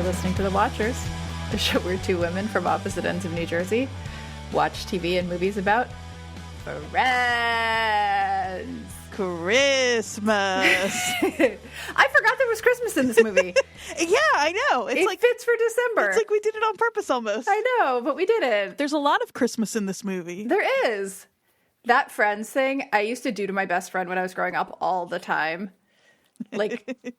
listening to The Watchers, the show where two women from opposite ends of New Jersey watch TV and movies about friends. Christmas. I forgot there was Christmas in this movie. Yeah, I know. It fits for December. It's like we did it on purpose almost. I know, but we did it. There's a lot of Christmas in this movie. There is. That Friends thing I used to do to my best friend when I was growing up all the time. Like,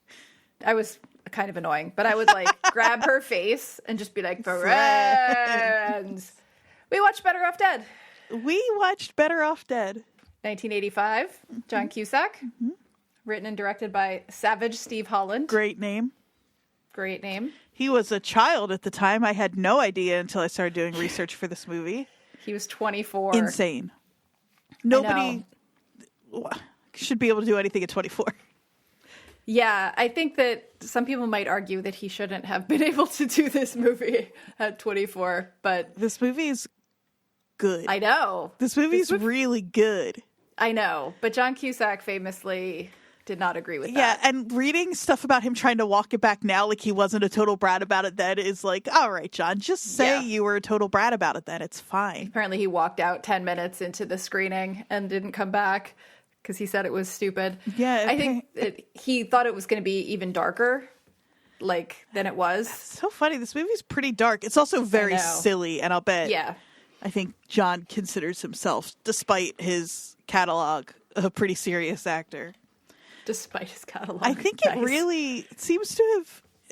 I was kind of annoying, but I would like grab her face and just be like, friends. We watched Better Off Dead. We watched Better Off Dead. 1985, John Cusack, written and directed by Savage Steve Holland. Great name. Great name. He was a child at the time. I had no idea until I started doing research for this movie. He was 24. Insane. Nobody should be able to do anything at 24. Yeah, I think that some people might argue that he shouldn't have been able to do this movie at 24, but... This movie is good. I know. This movie is really good. I know, but John Cusack famously did not agree with that. Yeah, and reading stuff about him trying to walk it back now like he wasn't a total brat about it then is like, all right, John, just say you were a total brat about it then. It's fine. Apparently he walked out 10 minutes into the screening and didn't come back because he said it was stupid. Yeah. I think he thought it was going to be even darker than it was. That's so funny. This movie's pretty dark. It's also very silly, and I'll bet. Yeah. I think John considers himself, despite his catalog, a pretty serious actor. Despite his catalog. I think it seems to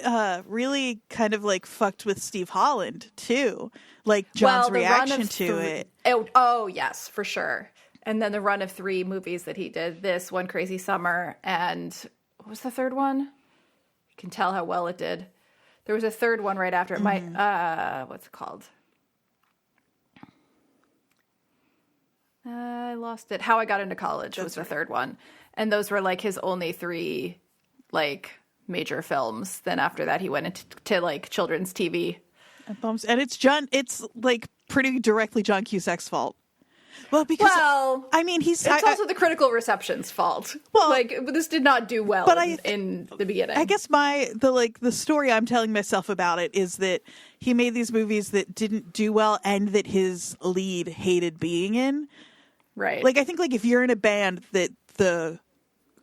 have really kind of like fucked with Steve Holland too. Like John's reaction to it. Oh, yes, for sure. And then the run of 3 movies that he did, this, One Crazy Summer, and what was the third one? You can tell how well it did. There was a third one right after it. What's it called? I lost it. How I Got Into College was the third one. And those were like his only 3 like major films. Then after that he went into like children's TV. And it's like pretty directly John Cusack's fault. Well, because I mean it's also the critical reception's fault. Well, like this did not do well in the beginning. I guess the story I'm telling myself about it is that he made these movies that didn't do well and that his lead hated being in. Right. Like I think like if you're in a band that the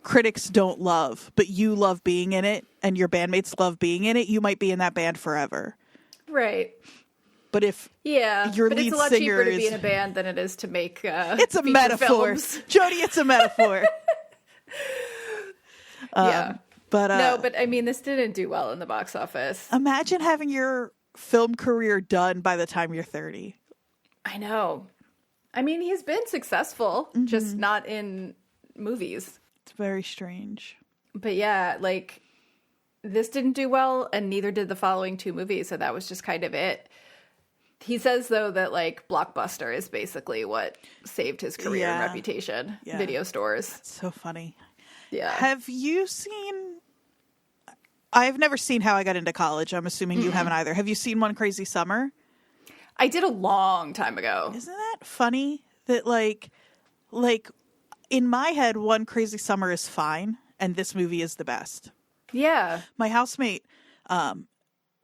critics don't love, but you love being in it and your bandmates love being in it, you might be in that band forever. Right. But if your lead it's a lot singer cheaper to be in a band than it is to make it's a metaphor, Jodie. It's a metaphor. But I mean, this didn't do well in the box office. Imagine having your film career done by the time you're 30. I know. I mean, he's been successful, just not in movies. It's very strange. But yeah, like this didn't do well, and neither did the following 2 movies. So that was just kind of it. He says, though, that, like, Blockbuster is basically what saved his career and reputation. Yeah. Video stores. That's so funny. Yeah. Have you seen... I've never seen How I Got Into College. I'm assuming you haven't either. Have you seen One Crazy Summer? I did a long time ago. Isn't that funny? That, like, in my head, One Crazy Summer is fine, and this movie is the best. Yeah. My housemate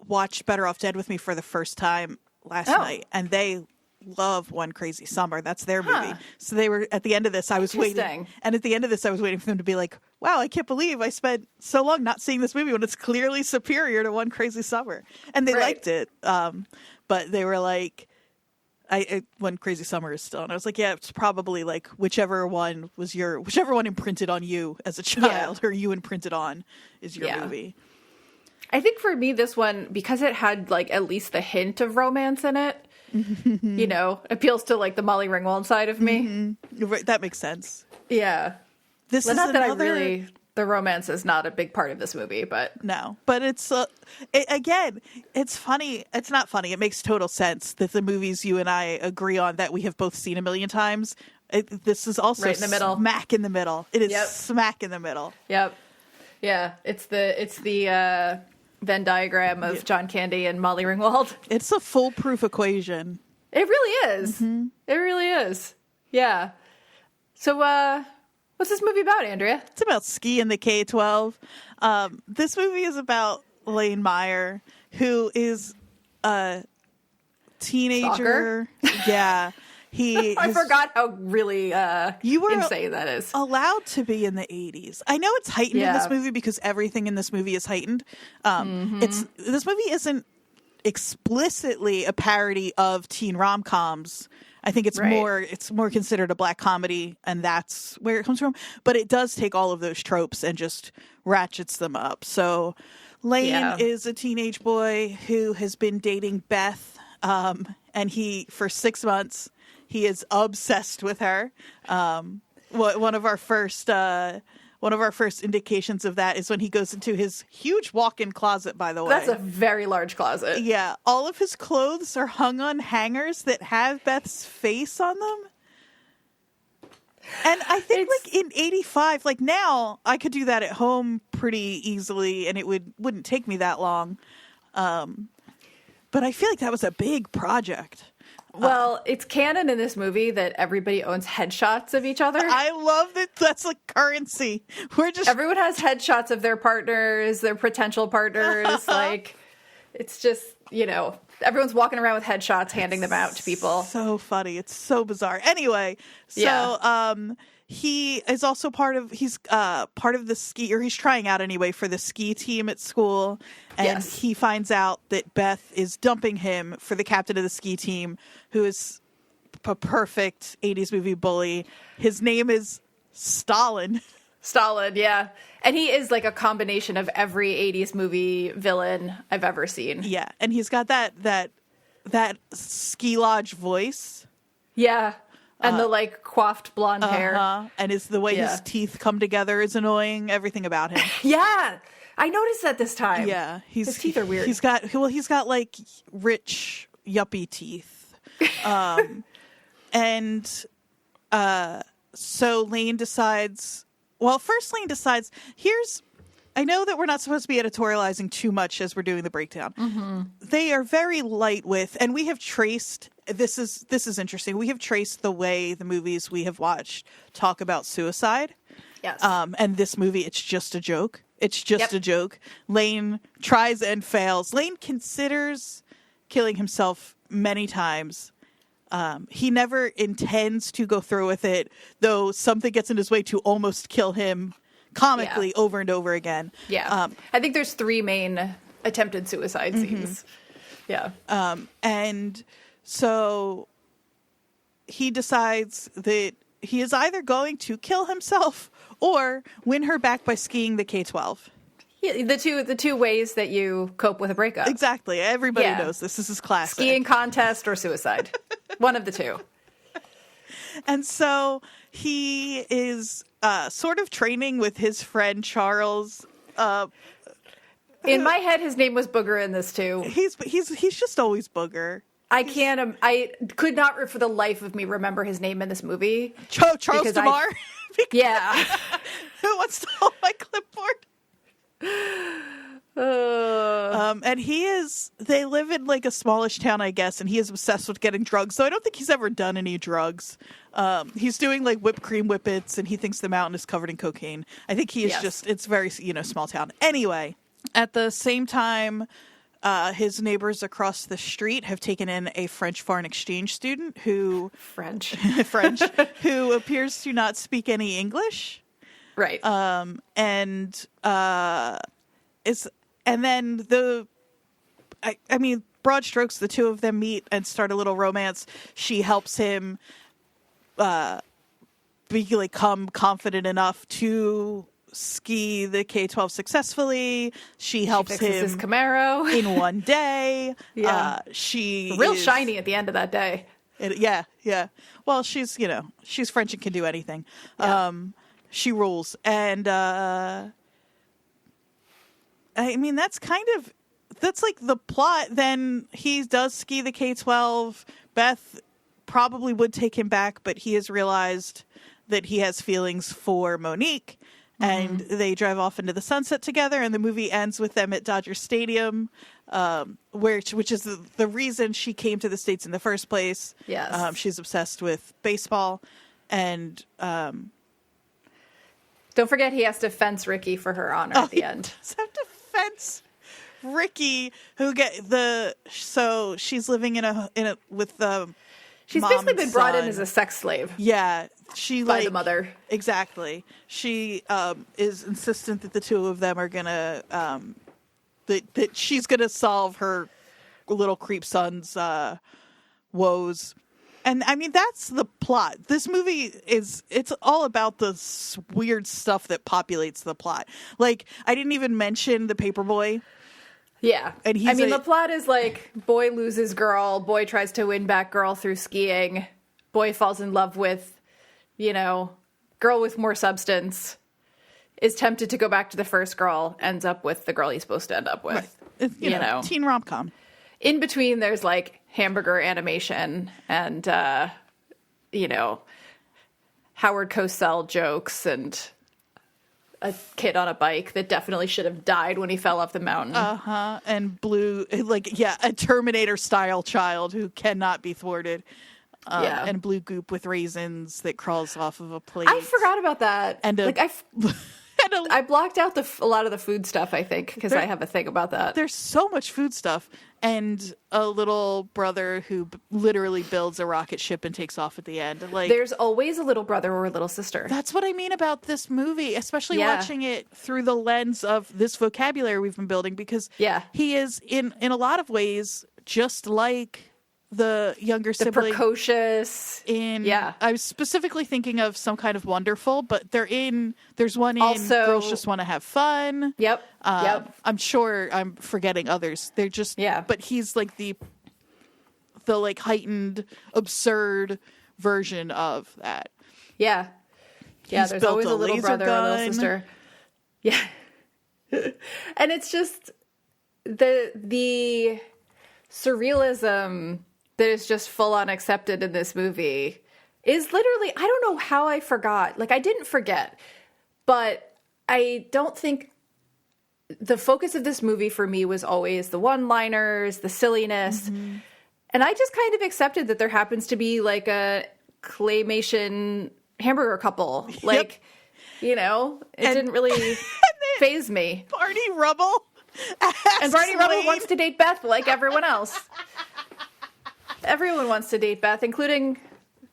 watched Better Off Dead with me for the first time last night, and they love One Crazy Summer. That's their movie. So they were at the end of this. I was waiting, and at the end of this, I was waiting for them to be like, "Wow, I can't believe I spent so long not seeing this movie when it's clearly superior to One Crazy Summer." And they liked it, but they were like, "One Crazy Summer is still." And I was like, "Yeah, it's probably like whichever one imprinted on you as a child, or you imprinted on is your movie." I think for me, this one, because it had like at least the hint of romance in it, you know, appeals to like the Molly Ringwald side of me. Right, that makes sense. Yeah. This is not that the romance is not a big part of this movie, but no, but it's again, it's funny. It's not funny. It makes total sense that the movies you and I agree on that we have both seen a million times. This is also right in the middle, smack in the middle. It is smack in the middle. Yep. Yeah. It's the Venn diagram of John Candy and Molly Ringwald. It's a foolproof equation. It really is. It really is. Yeah. So, what's this movie about, Andrea? It's about ski in the K-12. This movie is about Lane Meyer, who is a teenager. Yeah. I forgot how really insane that is. Allowed to be in the 80s. I know it's heightened in this movie because everything in this movie is heightened. This movie isn't explicitly a parody of teen rom-coms. I think it's more considered a black comedy, and that's where it comes from. But it does take all of those tropes and just ratchets them up. So Lane is a teenage boy who has been dating Beth, and for 6 months he is obsessed with her. One of our first indications of that is when he goes into his huge walk-in closet, by the way. That's a very large closet. Yeah. All of his clothes are hung on hangers that have Beth's face on them. And I think in 85, now I could do that at home pretty easily and it wouldn't take me that long. But I feel like that was a big project. Well, it's canon in this movie that everybody owns headshots of each other. I love that. That's like currency. Everyone has headshots of their partners, their potential partners. It's just, everyone's walking around with headshots, handing them out to people. So funny. It's so bizarre. Anyway, he is also part of the ski, or he's trying out anyway for the ski team at school. And he finds out that Beth is dumping him for the captain of the ski team, who is a perfect 80s movie bully. His name is Stalin. Stalin, yeah. And he is like a combination of every 80s movie villain I've ever seen. Yeah. And he's got that ski lodge voice. Yeah. And the coiffed blonde hair. And the way his teeth come together is annoying. Everything about him. Yeah. I noticed that this time. Yeah. His teeth are weird. He's got rich yuppie teeth. So Lane decides, I know that we're not supposed to be editorializing too much as we're doing the breakdown. Mm-hmm. They are very light with, and we have traced, this is interesting, we have traced the way the movies we have watched talk about suicide. Yes. And this movie, it's just a joke. It's just a joke. Lane tries and fails. Lane considers killing himself many times. He never intends to go through with it, though something gets in his way to almost kill him comically over and over again. Yeah. I think there's 3 main attempted suicide scenes. Yeah. And so he decides that he is either going to kill himself or win her back by skiing the K-12. Yeah, the two ways that you cope with a breakup. Exactly. Everybody knows this. This is classic. Skiing contest or suicide. One of the two. And so he is sort of training with his friend Charles. In my head, his name was Booger in this too. He's just always Booger. I could not for the life of me remember his name in this movie. Charles DeMar? Yeah. Who wants to hold my clipboard? And they live in a smallish town, I guess, and he is obsessed with getting drugs. So I don't think he's ever done any drugs. He's doing whipped cream whippets, and he thinks the mountain is covered in cocaine. I think he is it's very, small town. Anyway, at the same time, his neighbors across the street have taken in a French foreign exchange student who appears to not speak any English. Right. Broad strokes, the two of them meet and start a little romance. She helps him become confident enough to ski the K-12 successfily. She helps him his Camaro in one day. Yeah. She real shiny at the end of that day. Yeah. Well, she's French and can do anything. Yeah. She rules. And that's the plot. Then he does ski the K-12. Beth probably would take him back, but he has realized that he has feelings for Monique. And they drive off into the sunset together, and the movie ends with them at Dodger Stadium, which is the reason she came to the States in the first place. Yes. She's obsessed with baseball. And don't forget he has to fence Ricky for her honor at the end. Does have to fence Ricky, so she's living in a with the she's mom basically and been brought in son. as a sex slave. Yeah, she by the mother. Exactly. She is insistent that the two of them are gonna that she's gonna solve her little creep son's woes. And I mean, that's the plot. This movie it's all about the weird stuff that populates the plot. Like, I didn't even mention the paperboy. Yeah. And the plot is like, boy loses girl, boy tries to win back girl through skiing, boy falls in love with, girl with more substance, is tempted to go back to the first girl, ends up with the girl he's supposed to end up with. Right. Teen rom-com. In between, there's like hamburger animation and, Howard Cosell jokes and a kid on a bike that definitely should have died when he fell off the mountain. And a Terminator-style child who cannot be thwarted. And blue goop with raisins that crawls off of a plate. I forgot about that. And I blocked out a lot of the food stuff, I think, because I have a thing about that. There's so much food stuff. And a little brother who literally builds a rocket ship and takes off at the end. Like, there's always a little brother or a little sister. That's what I mean about this movie, especially watching it through the lens of this vocabulary we've been building, because he is, in a lot of ways, just like the younger sibling. The precocious. I was specifically thinking of Some Kind of Wonderful, but there's one in also, Girls Just Want to Have Fun. Yep. I'm sure I'm forgetting others. They're just, but he's like the like heightened, absurd version of that. Yeah. Yeah, there's always a little brother or a little sister. Yeah. And it's just the surrealism that is just full on accepted in this movie is literally, I don't know how I forgot. Like, I didn't forget, but I don't think the focus of this movie for me was always the one-liners, the silliness. Mm-hmm. And I just kind of accepted that there happens to be like a claymation hamburger couple. Like, it didn't really faze me. Barney Rubble. And Barney Rubble wants to date Beth like everyone else. Everyone wants to date Beth, including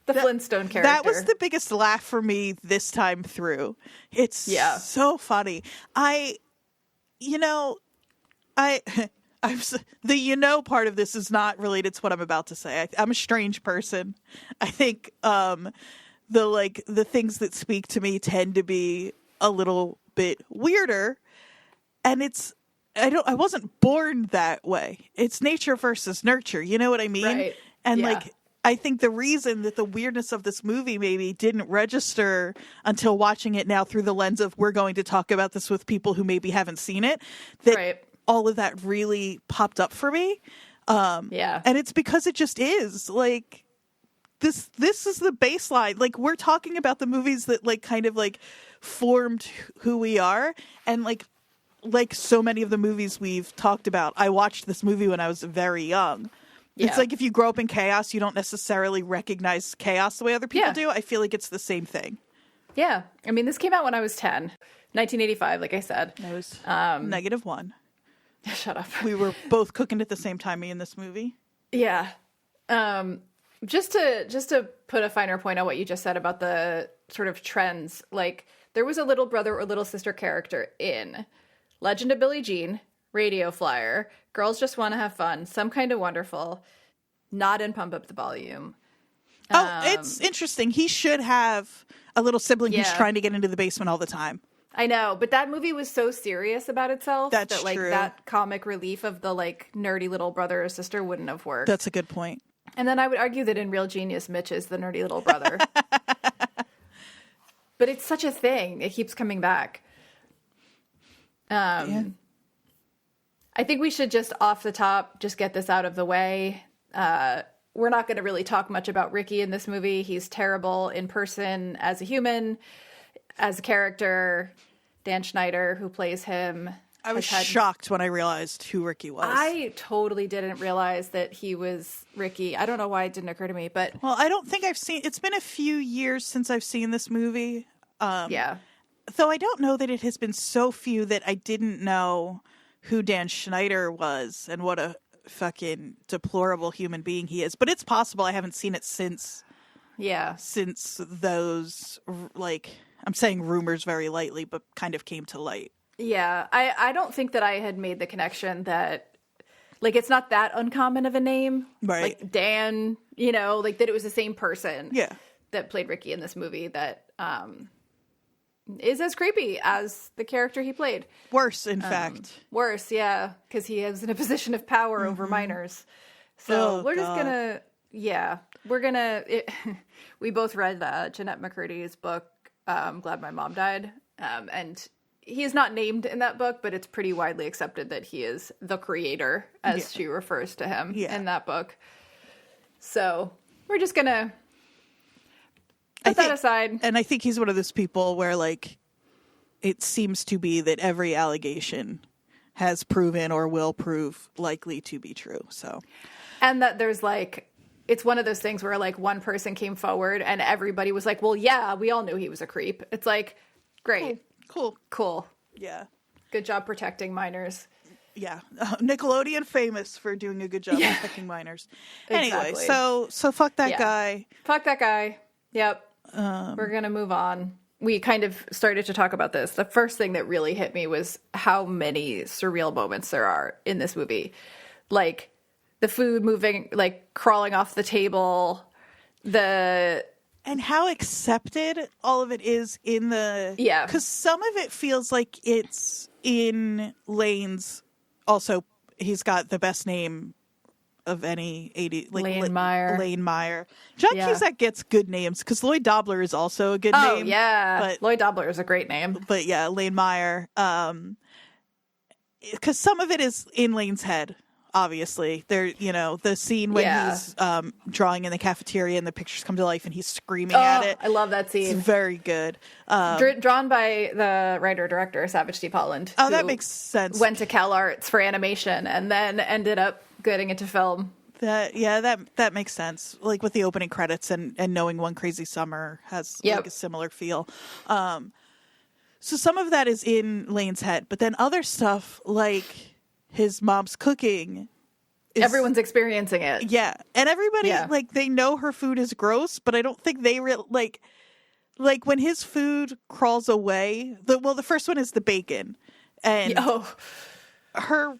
the Flintstone character. That was the biggest laugh for me this time through. It's so funny. The part of this is not related to what I'm about to say. I'm a strange person. I think the things that speak to me tend to be a little bit weirder, and I wasn't born that way. It's nature versus nurture. You know what I mean? Right. And I think the reason that the weirdness of this movie maybe didn't register until watching it now through the lens of we're going to talk about this with people who maybe haven't seen it, that all of that really popped up for me. And it's because it just is like, this is the baseline. Like, we're talking about the movies that like kind of like formed who we are, and like so many of the movies we've talked about, I watched this movie when I was very young. Yeah. It's like if you grow up in chaos, you don't necessarily recognize chaos the way other people do. I feel like it's the same thing. Yeah. I mean, this came out when I was 10. 1985, like I said. I was -1. Shut up. We were both cooking at the same time, me in this movie. Yeah. Just to put a finer point on what you just said about the sort of trends, like, there was a little brother or little sister character in Legend of Billie Jean, Radio Flyer, Girls Just Want to Have Fun, Some Kind of Wonderful, not in Pump Up the Volume. It's interesting. He should have a little sibling who's trying to get into the basement all the time. I know, but that movie was so serious about itself that true. That comic relief of the like nerdy little brother or sister wouldn't have worked. That's a good point. And then I would argue that in Real Genius, Mitch is the nerdy little brother. But it's such a thing. It keeps coming back. I think we should just off the top just get this out of the way. We're not going to really talk much about Ricky in this movie. He's terrible in person as a human, as a character. Dan Schneider, who plays him. I was shocked when I realized who Ricky was. I totally didn't realize that he was Ricky. I don't know why it didn't occur to me, but... Well, I don't think I've seen... It's been a few years since I've seen this movie. Yeah. Though I don't know that it has been so few that I didn't know who Dan Schneider was and what a fucking deplorable human being he is. But it's possible. I haven't seen it since those, like, I'm saying rumors very lightly, but kind of came to light. Yeah, I don't think that I had made the connection that, like, it's not that uncommon of a name. Right. Like Dan, you know, like that it was the same person that played Ricky in this movie that is as creepy as the character he played. Worse, in fact. Worse, yeah, because he is in a position of power over minors. So we're just going to, we both read Jeanette McCurdy's book, Glad My Mom Died, and he is not named in that book, but it's pretty widely accepted that he is the creator, as she refers to him in that book. So we're just going to put that aside. And I think he's one of those people where, like, it seems to be that every allegation has proven or will prove likely to be true. So, and that there's, like, it's one of those things where, like, one person came forward and everybody was like, well, yeah, we all knew he was a creep. It's like, great. Cool. Yeah. Good job protecting minors. Yeah. Nickelodeon famous for doing a good job protecting minors. Anyway, Exactly. so fuck that guy. Fuck that guy. Yep. We're going to move on. We kind of started to talk about this. The first thing that really hit me was how many surreal moments there are in this movie. Like, the food moving, like, crawling off the table, and how accepted all of it is in the... Yeah. Because some of it feels like it's in Lane's... Also, he's got the best name of any 80... Like, Lane Meyer. Lane Meyer. John Cusack gets good names, because Lloyd Dobler is also a good name. Oh, yeah. But, Lloyd Dobler is a great name. But yeah, Lane Meyer. Because some of it is in Lane's head. Obviously, there, you know, the scene when he's drawing in the cafeteria and the pictures come to life and he's screaming at it. I love that scene. It's very good. Drawn by the writer-director, Savage Steve Holland. Oh, that makes sense. Went to Cal Arts for animation and then ended up getting into film. That makes sense. Like with the opening credits and knowing One Crazy Summer has like a similar feel. So some of that is in Lane's head, but then other stuff like his mom's cooking. Everyone's experiencing it. Yeah. And everybody, like, they know her food is gross, but I don't think they like when his food crawls away, the first one is the bacon. And her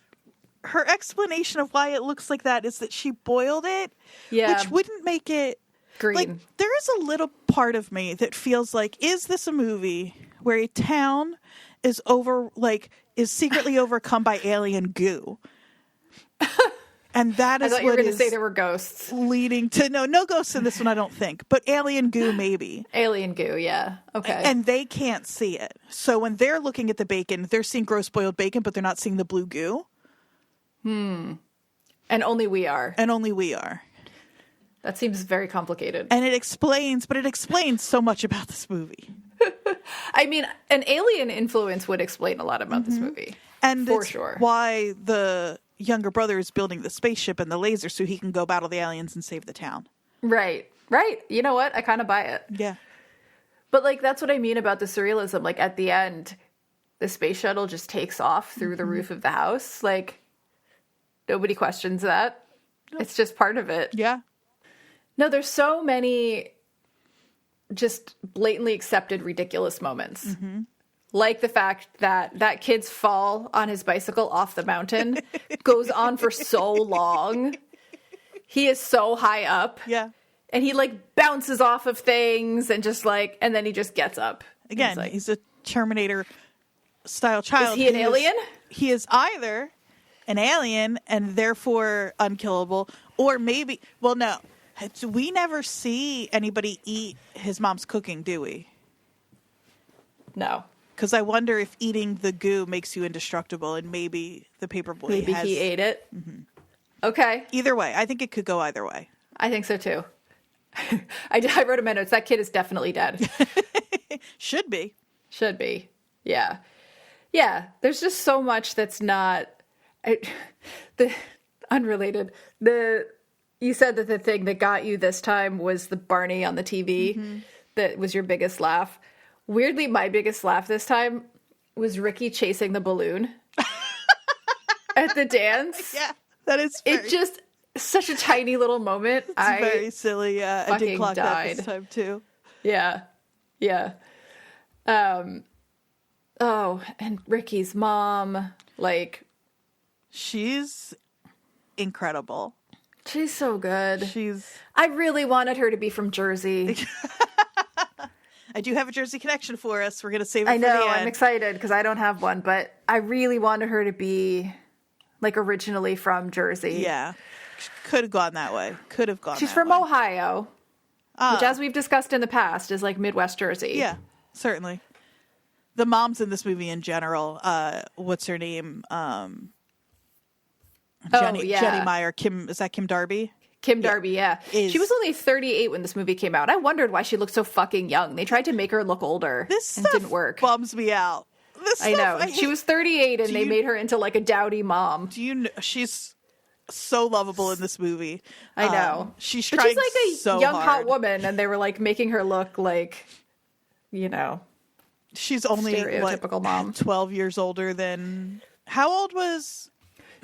explanation of why it looks like that is that she boiled it, which wouldn't make it green. Like, there is a little part of me that feels like, is this a movie where a town is secretly overcome by alien goo? And that is I thought you were going to say there were ghosts. Leading to no ghosts in this one, I don't think, but alien goo maybe. Alien goo, yeah. Okay. And they can't see it. So when they're looking at the bacon, they're seeing gross boiled bacon, but they're not seeing the blue goo. And only we are. That seems very complicated. And it explains so much about this movie. I mean, an alien influence would explain a lot about this movie. And for sure. Why the younger brother is building the spaceship and the laser so he can go battle the aliens and save the town. Right. You know what? I kind of buy it. Yeah. But, like, that's what I mean about the surrealism. Like, at the end, the space shuttle just takes off through the roof of the house. Like, nobody questions that. Nope. It's just part of it. Yeah. No, there's so many just blatantly accepted ridiculous moments. Mm-hmm. Like the fact that kid's fall on his bicycle off the mountain goes on for so long. He is so high up. Yeah. And he, like, bounces off of things and just, like, and then he just gets up. Again, he's a Terminator-style child. Is he an alien? He is either an alien and therefore unkillable, or maybe, well, no. We never see anybody eat his mom's cooking, do we? No. Because I wonder if eating the goo makes you indestructible, and maybe the paperboy Maybe he ate it? Mm-hmm. Okay. Either way. I think it could go either way. I think so, too. I wrote in my notes, that kid is definitely dead. Should be. Yeah. Yeah. There's just so much that's not... unrelated. You said that the thing that got you this time was the Barney on the TV. Mm-hmm. That was your biggest laugh. Weirdly, my biggest laugh this time was Ricky chasing the balloon. at the dance. Yeah, that is It just such a tiny little moment. It's very silly. Yeah, I did clock that this time too. Yeah. Oh, and Ricky's mom, like, she's incredible. She's so good. I really wanted her to be from Jersey. I do have a Jersey connection for us. We're going to save it I for the know, end. I'm excited because I don't have one, but I really wanted her to be, like, originally from Jersey. Yeah. Could have gone that way. She's from Ohio, which, as we've discussed in the past, is like Midwest Jersey. Yeah, certainly. The moms in this movie in general, what's her name? Jenny Meyer. Is that Kim Darby? Kim Darby, yeah. She was only 38 when this movie came out. I wondered why she looked so fucking young. They tried to make her look older, and it didn't work. Bums me out. I know. She was 38, and they made her into like a dowdy mom. She's so lovable in this movie. I know. She's trying like a so young, hard. hot woman, and they were like making her look like, she's only stereotypical mom. 12 years older than. How old was?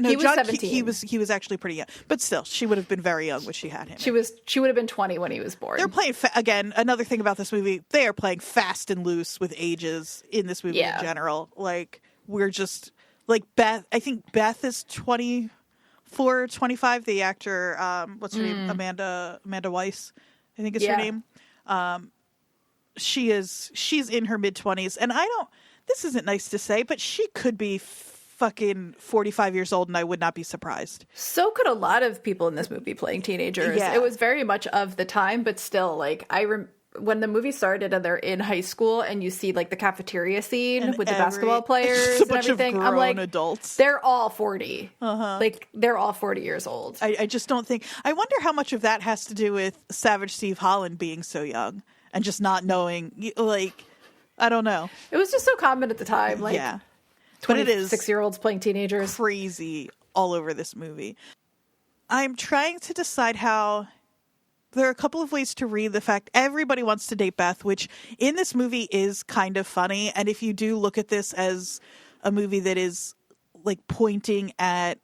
No, he was 17. He was actually pretty young, but still, she would have been very young when she had him. She would have been 20 when he was born. They're playing again. Another thing about this movie, they are playing fast and loose with ages in this movie in general. Like, we're just like Beth. I think Beth is 24, 25. The actor, what's her name? Amanda Weiss, I think is her name. She's in her mid-20s, and this isn't nice to say, but she could be fucking 45 years old, and I would not be surprised. So could a lot of people in this movie playing teenagers. Yeah. It was very much of the time, but still, like, when the movie started and they're in high school and you see, like, the cafeteria scene and with the basketball players and everything, I'm like, adults. They're all 40. Like, they're all 40 years old. I just don't think... I wonder how much of that has to do with Savage Steve Holland being so young and just not knowing, like, I don't know. It was just so common at the time, like... Yeah. But it is 6-year-olds playing teenagers. Crazy all over this movie. I'm trying to decide how... There are a couple of ways to read the fact everybody wants to date Beth, which in this movie is kind of funny. And if you do look at this as a movie that is like pointing at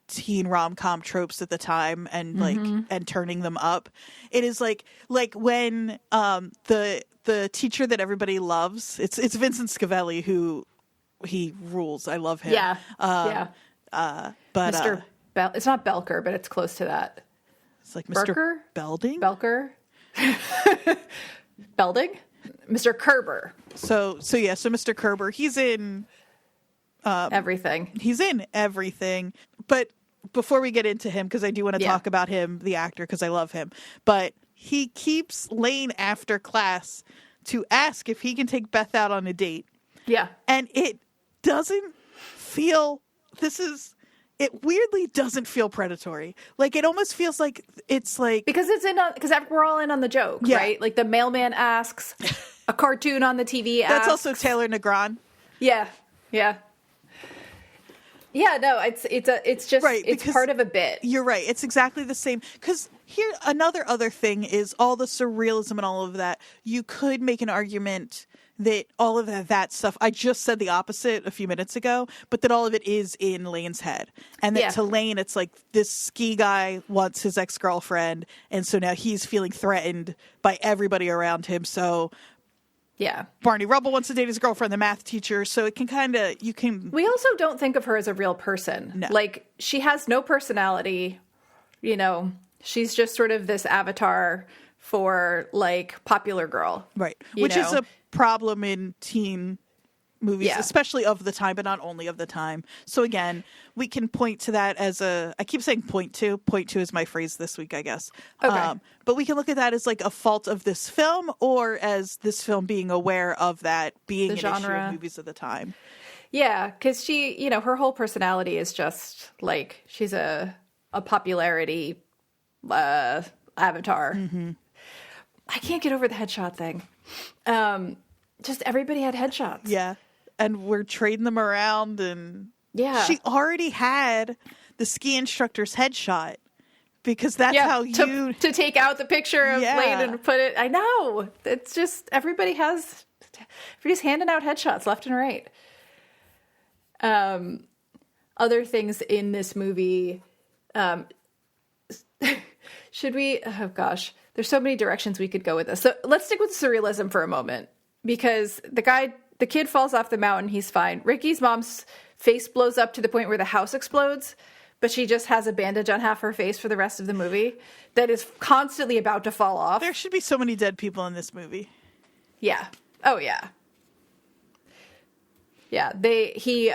teen rom-com tropes at the time and like and turning them up, it is like when the teacher that everybody loves, it's Vincent Scavelli who... He rules. I love him. Yeah. But Mr. It's not Belker, but it's close to that. It's like Mr. Berker? Belding? Belker? Belding? Mr. Kerber. So Mr. Kerber, he's in everything. He's in everything. But before we get into him, because I do want to talk about him, the actor, because I love him, but he keeps Lane after class to ask if he can take Beth out on a date. Yeah. And it doesn't feel, it weirdly doesn't feel predatory. Like, it almost feels like it's like... Because we're all in on the joke, right? Like, the mailman asks, a cartoon on the TV asks. That's also Taylor Negron. Yeah. Yeah, no, it's just, right, it's part of a bit. You're right. It's exactly the same. Because here, other thing is all the surrealism and all of that. You could make an argument that all of that stuff, I just said the opposite a few minutes ago, but that all of it is in Lane's head. And that to Lane, it's like this ski guy wants his ex-girlfriend, and so now he's feeling threatened by everybody around him. So Barney Rubble wants to date his girlfriend, the math teacher, so it can We also don't think of her as a real person. No. Like, she has no personality, she's just sort of this avatar for, like, popular girl. Right. Which is a problem in teen movies, especially of the time, but not only of the time. So again, we can point to that as I keep saying point to is my phrase this week, I guess. Okay. But we can look at that as like a fault of this film, or as this film being aware of that being an issue of movies of the time. Yeah, because she, her whole personality is just like, she's a popularity avatar. I can't get over the headshot thing. Just everybody had headshots. Yeah. And we're trading them around, and she already had the ski instructor's headshot, because that's how to take out the picture of Lane and put it. I know. It's just everybody's handing out headshots left and right. other things in this movie. Should we? Oh gosh, there's so many directions we could go with this. So let's stick with surrealism for a moment, because the kid falls off the mountain. He's fine. Ricky's mom's face blows up to the point where the house explodes, but she just has a bandage on half her face for the rest of the movie that is constantly about to fall off. There should be so many dead people in this movie. Yeah. Oh yeah. Yeah. He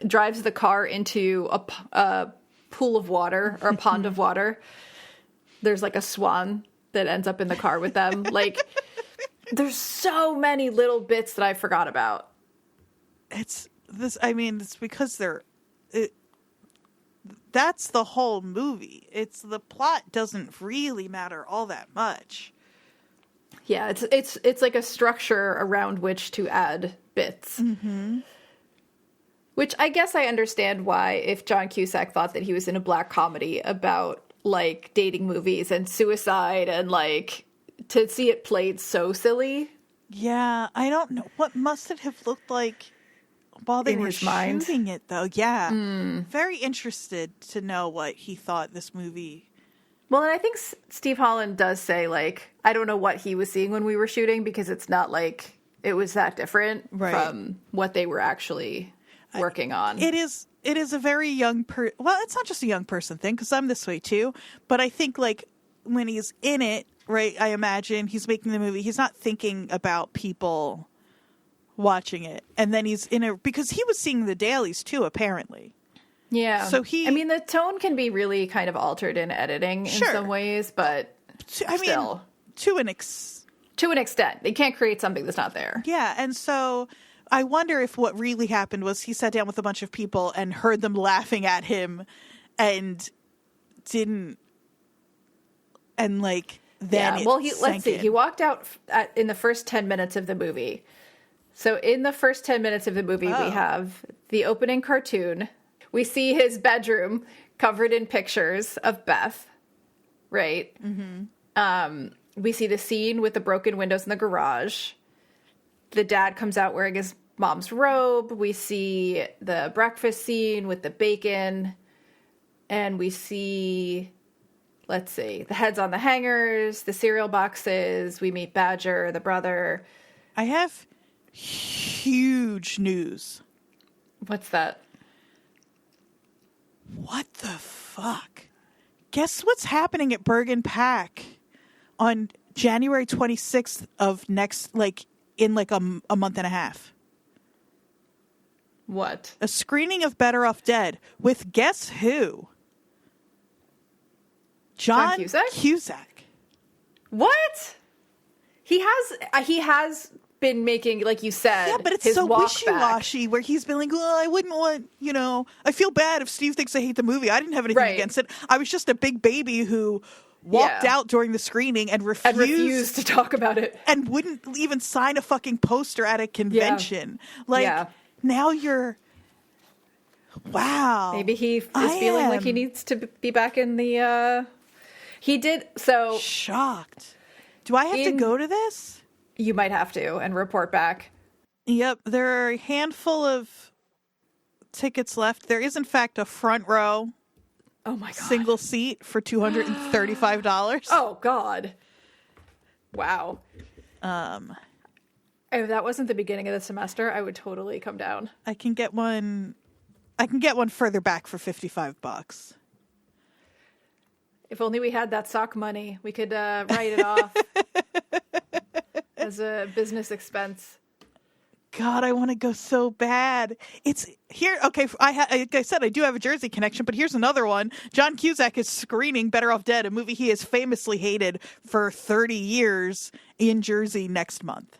drives the car into a pool of water, or a pond of water. There's like a swan that ends up in the car with them. Like, there's so many little bits that I forgot about. It's because that's the whole movie. It's the plot doesn't really matter all that much. Yeah, it's like a structure around which to add bits. Mm-hmm. Which I guess I understand why, if John Cusack thought that he was in a black comedy about like dating movies and suicide, and like to see it played so silly. Yeah, I don't know. What must it have looked like while they were shooting it, though? Yeah. Very interested to know what he thought this movie... Well, and I think Steve Holland does say, like, I don't know what he was seeing when we were shooting, because it's not like it was that different from what they were actually working on. It is a very young well, it's not just a young person thing, because I'm this way too, but I think, like, when he's in it, right, I imagine he's making the movie, he's not thinking about people watching it. And then he's because he was seeing the dailies too, apparently. Yeah. So I mean, the tone can be really kind of altered in editing in some ways, but still. To an extent. They can't create something that's not there. Yeah, and so I wonder if what really happened was he sat down with a bunch of people and heard them laughing at him and didn't... And, like, then let's see. He walked out in the first 10 minutes of the movie. So in the first 10 minutes of the movie, we have the opening cartoon. We see his bedroom covered in pictures of Beth, right? Mm-hmm. We see the scene with the broken windows in the garage. The dad comes out wearing his mom's robe. We see the breakfast scene with the bacon. And we see, let's see, the heads on the hangers, the cereal boxes. We meet Badger, the brother. I have huge news. What's that? What the fuck? Guess what's happening at Bergen Pack on January 26th of next, like, in like a month and a half? What? A screening of Better Off Dead with guess who? John Cusack. What? He has been making, like you said, yeah, but it's his so walk wishy-washy back. where he's been like, well, I wouldn't want, I feel bad if Steve thinks I hate the movie. I didn't have anything against it. I was just a big baby who walked out during the screening and refused to talk about it. And wouldn't even sign a fucking poster at a convention. Now you're... Wow. Maybe he is feeling like he needs to be back in the... He did, so... Shocked. Do I have to go to this? You might have to, and report back. Yep, there are a handful of tickets left. There is, in fact, a front row. Oh my God. Single seat for $235. Oh God. Wow. If that wasn't the beginning of the semester, I would totally come down. I can get one further back for $55. If only we had that sock money, we could write it off as a business expense. God, I want to go so bad. It's here. Okay, like I said, I do have a Jersey connection, but here's another one. John Cusack is screening Better Off Dead, a movie he has famously hated for 30 years, in Jersey next month.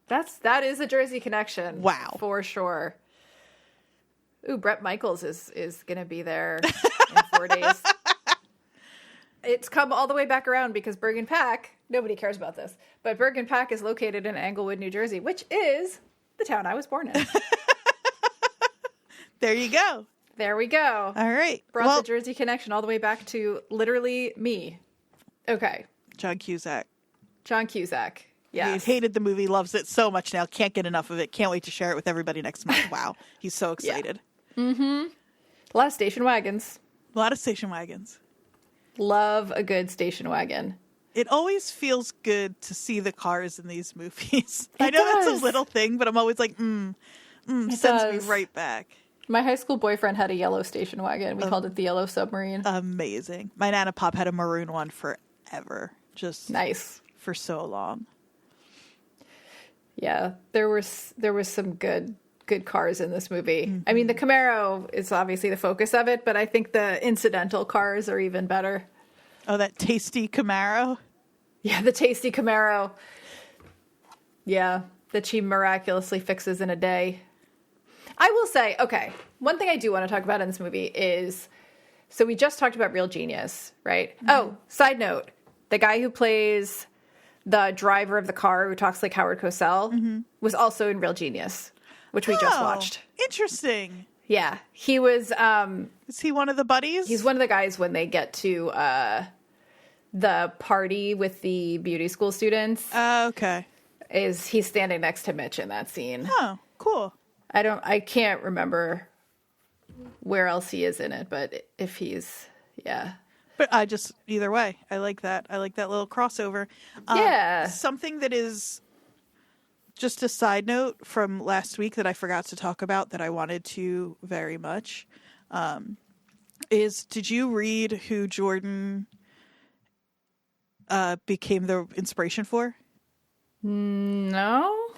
That is a Jersey connection. Wow. For sure. Ooh, Bret Michaels is going to be there in 4 days. It's come all the way back around because Bergen Pack, nobody cares about this, but Bergen Pack is located in Englewood, New Jersey, which is the town I was born in. There you go. There we go. All right. Brought the Jersey connection all the way back to literally me. Okay. John Cusack. Yes. He hated the movie, loves it so much now, can't get enough of it, can't wait to share it with everybody next month. Wow. He's so excited. Yeah. Mm-hmm. A lot of station wagons. A lot of station wagons. Love a good station wagon. It always feels good to see the cars in these movies. I know that's a little thing, but I'm always like, sends me right back. My high school boyfriend had a yellow station wagon. We called it the Yellow Submarine. Amazing. My Nana Pop had a maroon one forever. Just nice. For so long. Yeah, there was some good cars in this movie. Mm-hmm. I mean, the Camaro is obviously the focus of it, but I think the incidental cars are even better. Oh, that tasty Camaro? Yeah, the tasty Camaro. Yeah, that she miraculously fixes in a day. I will say, okay, one thing I do want to talk about in this movie is, so we just talked about Real Genius, right? Mm-hmm. Oh, side note, the guy who plays the driver of the car who talks like Howard Cosell was also in Real Genius, which we just watched. Interesting. Yeah, he was... is he one of the buddies? He's one of the guys when they get to the party with the beauty school students. Okay. He's standing next to Mitch in that scene. Oh, cool. I can't remember where else he is in it, but if he's, yeah. But either way, I like that. I like that little crossover. Yeah. Something that is just a side note from last week that I forgot to talk about that I wanted to very much is, did you read who Jordan became the inspiration for? No.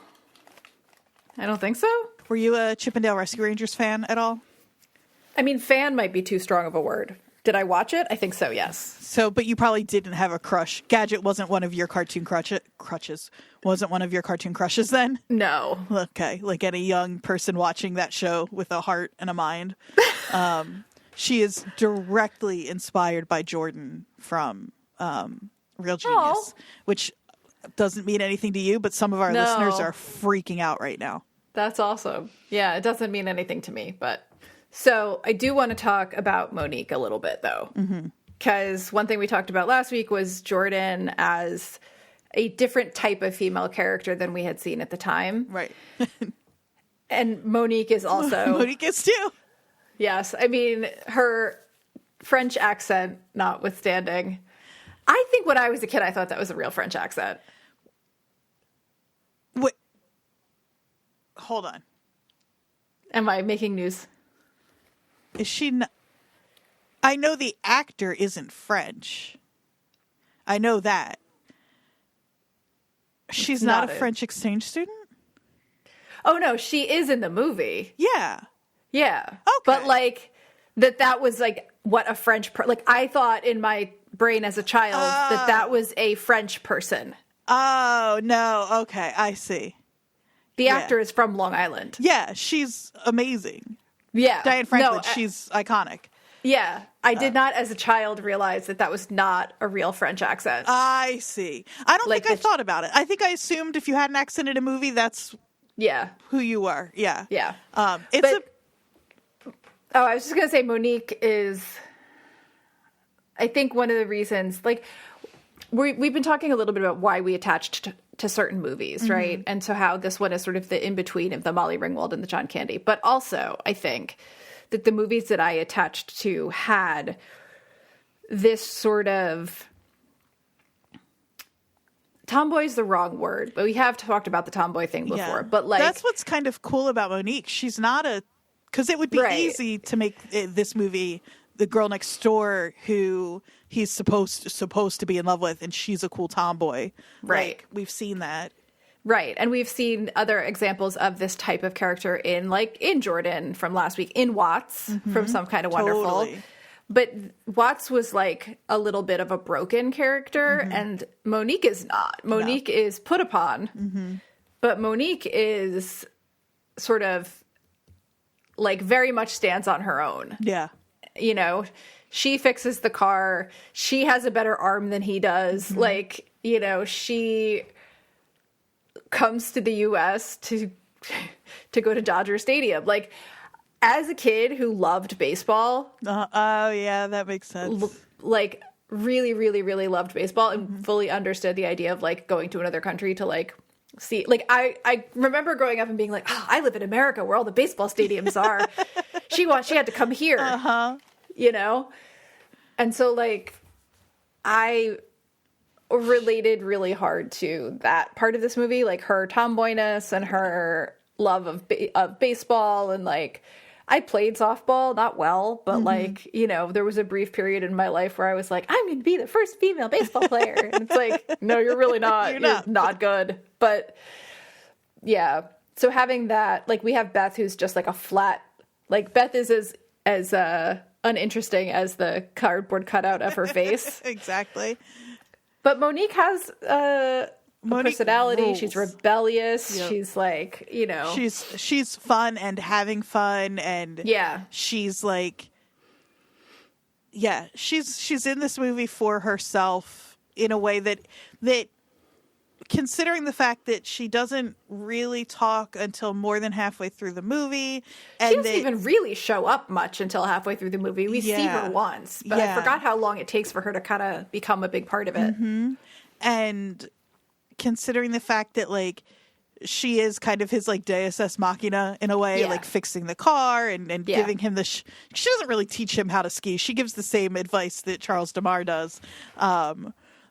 I don't think so. Were you a Chippendale Rescue Rangers fan at all? I mean, fan might be too strong of a word. Did I watch it? I think so, yes. So, but you probably didn't have a crush. Gadget wasn't one of your cartoon crutches. Wasn't one of your cartoon crushes then? No. Okay, like any young person watching that show with a heart and a mind. She is directly inspired by Jordan from Real Genius, which doesn't mean anything to you, but some of our listeners are freaking out right now. That's awesome. Yeah, it doesn't mean anything to me, but... So I do want to talk about Monique a little bit, though, because one thing we talked about last week was Jordan as a different type of female character than we had seen at the time. Right. And Monique is also... Monique is too. Yes. I mean, her French accent notwithstanding. I think when I was a kid, I thought that was a real French accent. Wait. Hold on. Am I making news? Is she not? I know the actor isn't French. I know that. She's not a French exchange student? Oh, no, she is in the movie. Yeah. Yeah. Okay. But, like, that was, like, what a French... like, I thought in my brain as a child that was a French person. Oh, no. Okay, I see. The actor is from Long Island. Yeah, she's amazing. Yeah. Diane Franklin, she's iconic. Yeah. I did not, as a child, realize that was not a real French accent. I see. I don't think I thought about it. I think I assumed if you had an accent in a movie, that's who you were. Yeah. Yeah. I was just going to say Monique is, I think, one of the reasons, like, we've been talking a little bit about why we attached to certain movies, right? And so how this one is sort of the in-between of the Molly Ringwald and the John Candy. But also, I think that the movies that I attached to had this sort of... Tomboy is the wrong word, but we have talked about the tomboy thing before. Yeah. But like, that's what's kind of cool about Monique. She's not a... Because it would be easy to make this movie the girl next door who he's supposed to be in love with, and she's a cool tomboy. Right. Like, we've seen that. Right. And we've seen other examples of this type of character in Jordan from last week, in Watts from Some Kind of Wonderful. Totally. But Watts was like a little bit of a broken character, and Monique is not. Monique is put upon, but Monique is sort of like very much stands on her own. Yeah. You know, she fixes the car. She has a better arm than he does. Like, you know, she comes to the U.S. to go to Dodger Stadium. Like, as a kid who loved baseball. Oh, yeah, that makes sense. Like, really, really, really loved baseball and fully understood the idea of, like, going to another country to, like, see, like, I remember growing up and being like, oh, I live in America where all the baseball stadiums are. She had to come here, you know? And so, like, I related really hard to that part of this movie, like her tomboyness and her love of baseball. And, like, I played softball, not well, but like, you know, there was a brief period in my life where I was like, I'm going to be the first female baseball player. And it's like, no, you're really not. You're not good. But yeah. So having that, like, we have Beth, who's just like a flat, like, Beth is as uninteresting as the cardboard cutout of her face. Exactly. But Monique has personality. Rules. She's rebellious. Yep. She's like, you know, she's fun and having fun, and she's like, she's in this movie for herself in a way that considering the fact that she doesn't really talk until more than halfway through the movie, and she doesn't even really show up much until halfway through the movie. We see her once, but I forgot how long it takes for her to kind of become a big part of it. And considering the fact that, like, she is kind of his, like, deus ex machina in a way, like fixing the car and giving him she doesn't really teach him how to ski. She gives the same advice that Charles DeMar does.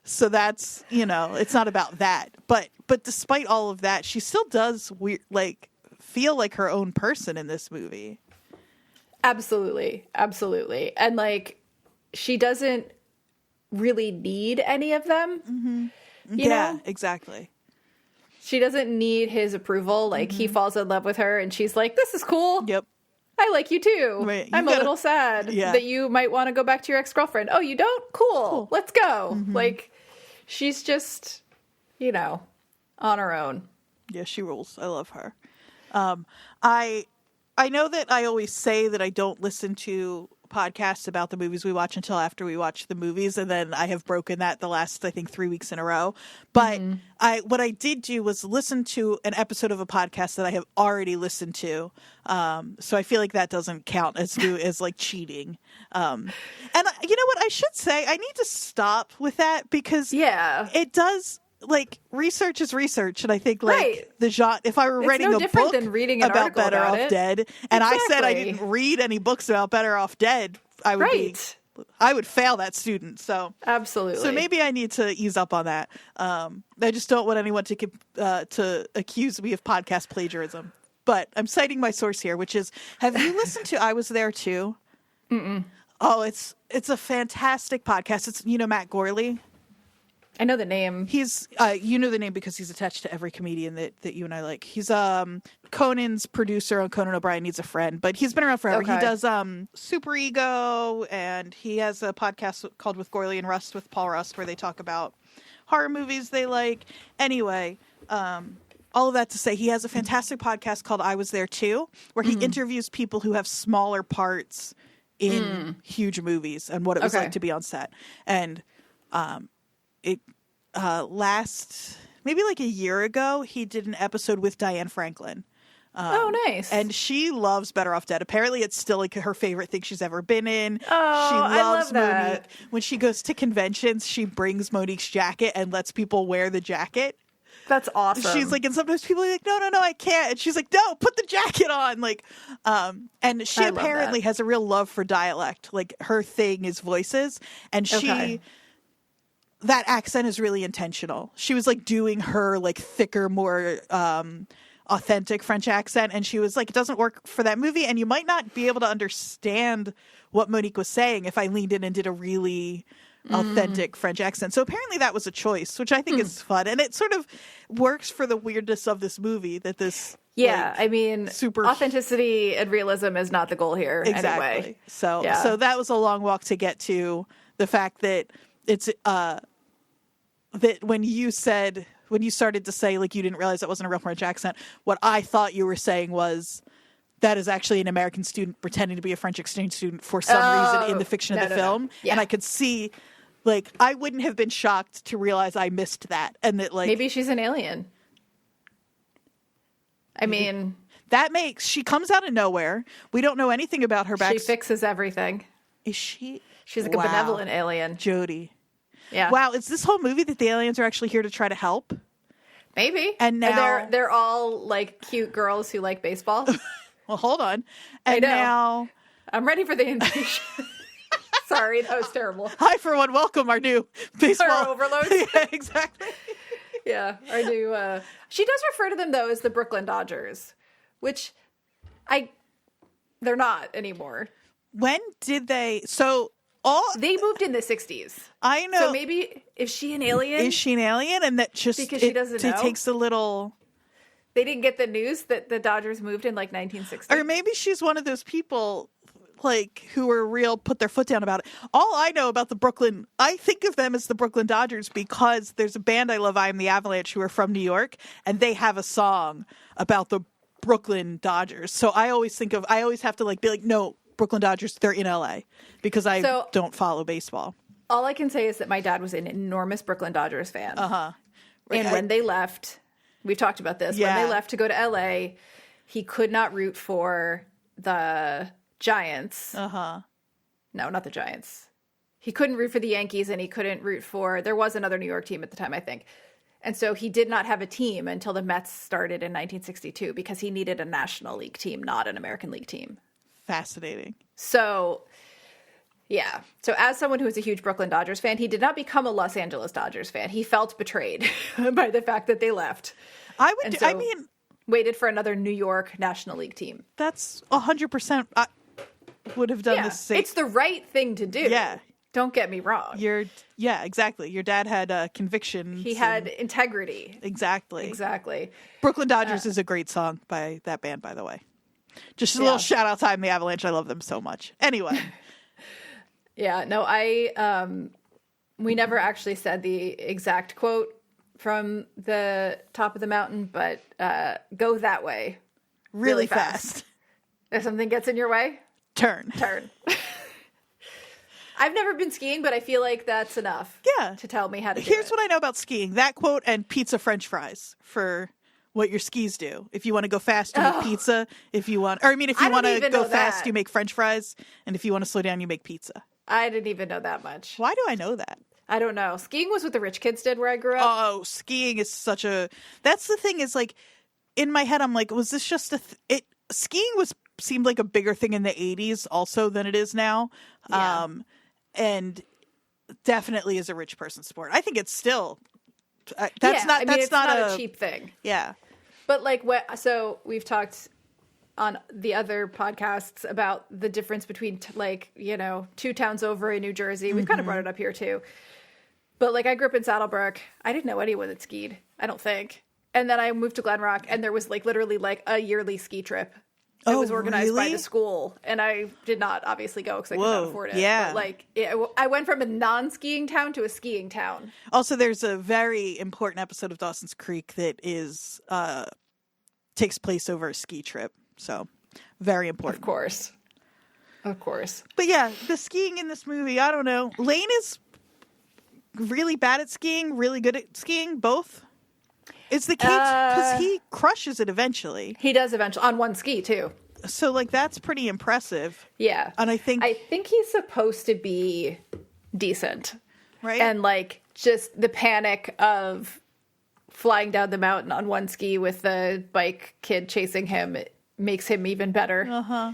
So that's, you know, it's not about that. But despite all of that, she still does feel like her own person in this movie. Absolutely. Absolutely. And, like, she doesn't really need any of them. You know? Exactly. She doesn't need his approval. Like, he falls in love with her and she's like, this is cool. Yep. I like you too. Right. I'm a little sad that you might want to go back to your ex-girlfriend. Oh, you don't? Cool. Let's go. Like, she's just, you know, on her own. Yeah, she rules. I love her. I know that I always say that I don't listen to podcasts about the movies we watch until after we watch the movies, and then I have broken that the last, I think, 3 weeks in a row. But what I did do was listen to an episode of a podcast that I have already listened to. So I feel like that doesn't count as like cheating. And you know what? I should say I need to stop with that because it does. Like, research is research, and I think, like, the genre. If I were writing a book than reading an about Better about Off Dead, and I said I didn't read any books about Better Off Dead, I would fail that student. So absolutely. So maybe I need to ease up on that. I just don't want anyone to accuse me of podcast plagiarism. But I'm citing my source here, which is: have you listened to I Was There Too? Oh, it's a fantastic podcast. It's Matt Gorley. I know the name. He's, you know the name because he's attached to every comedian that you and I like. He's Conan's producer on Conan O'Brien Needs a Friend, but he's been around forever. Okay. He does Super Ego, and he has a podcast called With Gorley and Rust with Paul Rust where they talk about horror movies they like. Anyway, all of that to say, he has a fantastic podcast called I Was There Too, where he interviews people who have smaller parts in huge movies and what it was like to be on set. And it maybe like a year ago, he did an episode with Diane Franklin. Oh, nice. And she loves Better Off Dead. Apparently, it's still like her favorite thing she's ever been in. Oh, she loves I love that. Monique. When she goes to conventions, she brings Monique's jacket and lets people wear the jacket. That's awesome. She's like, and sometimes people are like, no, I can't. And she's like, no, put the jacket on. Like, and she apparently has a real love for dialect. Like, her thing is voices. And that accent is really intentional. She was like doing her like thicker, more authentic French accent, and she was like, it doesn't work for that movie, and you might not be able to understand what Monique was saying if I leaned in and did a really authentic French accent. So apparently that was a choice, which I think is fun, and it sort of works for the weirdness of this movie that this I mean, super authenticity and realism is not the goal here. Exactly. Anyway. So that was a long walk to get to the fact that it's that when you started to say, like, you didn't realize that wasn't a real French accent, what I thought you were saying was that is actually an American student pretending to be a French exchange student for some reason in the fiction of the film. No. Yeah. And I could see, like, I wouldn't have been shocked to realize I missed that. And that, like, maybe she's an alien. I mean, she comes out of nowhere. We don't know anything about her backstory. She fixes everything. Is she? She's like a benevolent alien. Jodie. Yeah. Wow, is this whole movie that the aliens are actually here to try to help? Maybe. And now they're all like cute girls who like baseball. Well, hold on. And now I'm ready for the invasion. Sorry, that was terrible. I, for one, welcome our new baseball Our overlords. Yeah, exactly. Yeah, our new. She does refer to them though as the Brooklyn Dodgers, which they're not anymore. When did they? They moved in the 60s. I know. So maybe is she an alien? Is she an alien? And that just because she doesn't know. It takes a little. They didn't get the news that the Dodgers moved in like 1960. Or maybe she's one of those people like who are real, put their foot down about it. All I know about I think of them as the Brooklyn Dodgers because there's a band I love, I Am the Avalanche, who are from New York, and they have a song about the Brooklyn Dodgers. So I always have to like be like, no, Brooklyn Dodgers, they're in LA because I don't follow baseball. All I can say is that my dad was an enormous Brooklyn Dodgers fan. Uh-huh. And when they left, we've talked about this, when they left to go to LA, he could not root for the Giants. Uh-huh. No, not the Giants. He couldn't root for the Yankees, and he couldn't root for... There was another New York team at the time, I think. And so he did not have a team until the Mets started in 1962 because he needed a National League team, not an American League team. Fascinating. So, yeah. So as someone who was a huge Brooklyn Dodgers fan, he did not become a Los Angeles Dodgers fan. He felt betrayed by the fact that they left. Waited for another New York National League team. That's 100%. I would have done the same. It's the right thing to do. Yeah. Don't get me wrong. Yeah, exactly. Your dad had convictions. He had integrity. Exactly. Brooklyn Dodgers is a great song by that band, by the way. Just a little shout out to I'm the Avalanche. I love them so much. Anyway. Yeah, no, we never actually said the exact quote from the top of the mountain, but go that way. Really fast. If something gets in your way, turn. I've never been skiing, but I feel like that's enough to tell me how to do Here's what I know about skiing. That quote and pizza French fries for what your skis do. If you want to go fast, you make pizza. If you want to go fast, you make French fries. And if you want to slow down, you make pizza. I didn't even know that much. Why do I know that? I don't know. Skiing was what the rich kids did where I grew up. Oh, skiing is such a... That's the thing is like, in my head, I'm like, was this just skiing seemed like a bigger thing in the 80s also than it is now. Yeah. And definitely is a rich person sport. I think it's still... It's not a cheap thing. Yeah. But like, so we've talked on the other podcasts about the difference between two towns over in New Jersey. We've kind of brought it up here too. But like, I grew up in Saddlebrook. I didn't know anyone that skied, I don't think. And then I moved to Glen Rock, and there was like literally like a yearly ski trip. It was organized by the school, and I did not obviously go because I could not afford it. Yeah. But like, I went from a non-skiing town to a skiing town. Also, there's a very important episode of Dawson's Creek that takes place over a ski trip. So, very important. Of course. But yeah, the skiing in this movie, I don't know. Lane is really bad at skiing, really good at skiing, both. It's the case because he crushes it eventually. He does eventually, on one ski too. So like, that's pretty impressive. Yeah. And I think he's supposed to be decent. Right. And like, just the panic of flying down the mountain on one ski with the bike kid chasing him, it makes him even better. Uh-huh.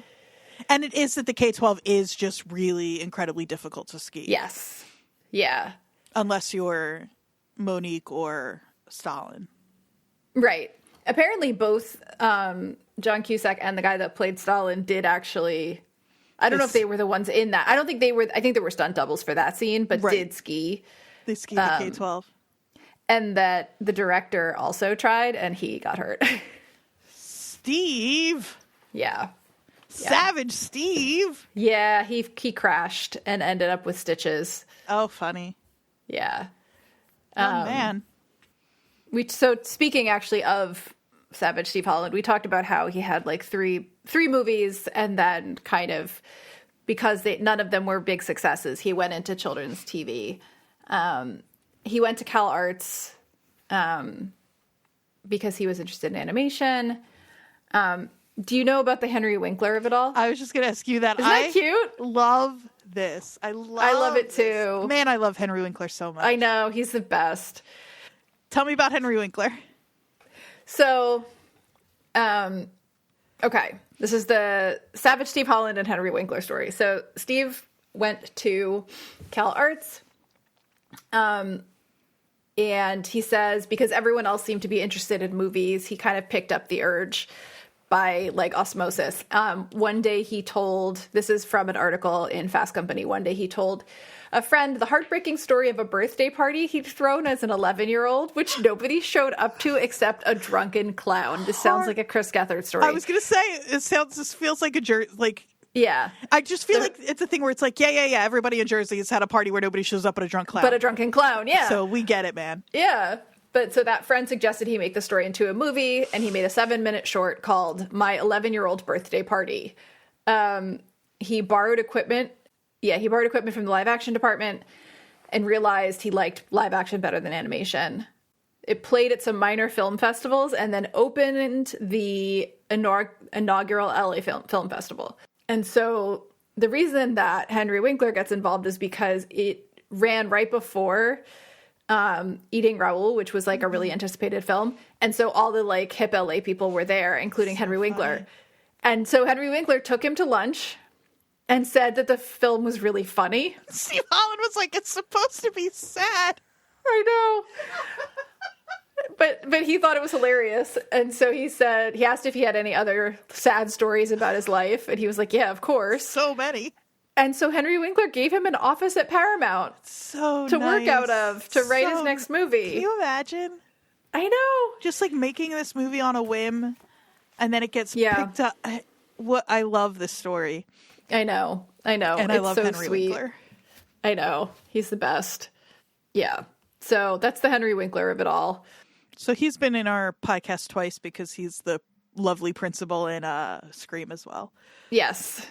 And it is that the K-12 is just really incredibly difficult to ski. Yes. Yeah. Unless you're Monique or Stalin. Right. Apparently both John Cusack and the guy that played Stalin did actually... I don't know if they were the ones in that. I don't think they were... I think there were stunt doubles for that scene, but did ski. They skied the K-12. And that the director also tried, and he got hurt. Steve! Yeah. Savage Steve! Yeah, he crashed and ended up with stitches. Oh, funny. Yeah. Oh, man. So speaking actually of Savage Steve Holland, we talked about how he had like three movies, and then kind of because none of them were big successes, he went into children's TV. He went to Cal Arts because he was interested in animation. Do you know about the Henry Winkler of it all? I was just going to ask you that. Isn't that cute? Love this. I love it too. Man, I love Henry Winkler so much. I know. He's the best. Tell me about Henry Winkler. So, okay. This is the Savage Steve Holland and Henry Winkler story. So Steve went to Cal Arts. And he says, because everyone else seemed to be interested in movies, he kind of picked up the urge by like osmosis. One day he told, this is from an article in Fast Company, one day he told a friend the heartbreaking story of a birthday party he'd thrown as an 11-year-old, which nobody showed up to except a drunken clown. This sounds like a Chris Gethard story. I was going to say, this feels like yeah. I just feel like it's a thing where it's like, yeah. Everybody in Jersey has had a party where nobody shows up but a drunk clown. But a drunken clown, yeah. So we get it, man. Yeah. But so that friend suggested he make the story into a movie, and he made a 7-minute short called My 11-Year-Old Birthday Party. He borrowed equipment. Yeah, he borrowed equipment from the live action department and realized he liked live action better than animation. It played at some minor film festivals and then opened the inaugural LA Film Festival. And so the reason that Henry Winkler gets involved is because it ran right before Eating Raoul, which was like a really anticipated film. And so all the like hip LA people were there, including Henry Winkler. And so Henry Winkler took him to lunch and said that the film was really funny. Steve Holland was like, it's supposed to be sad. I know. But he thought it was hilarious. And so he asked if he had any other sad stories about his life. And he was like, yeah, of course. So many. And so Henry Winkler gave him an office at Paramount to work out of, to write his next movie. Can you imagine? I know. Just like making this movie on a whim and then it gets picked up. I love this story. I know. And I love Henry Winkler. I know. He's the best. Yeah. So that's the Henry Winkler of it all. So he's been in our podcast twice because he's the lovely principal in Scream as well. Yes.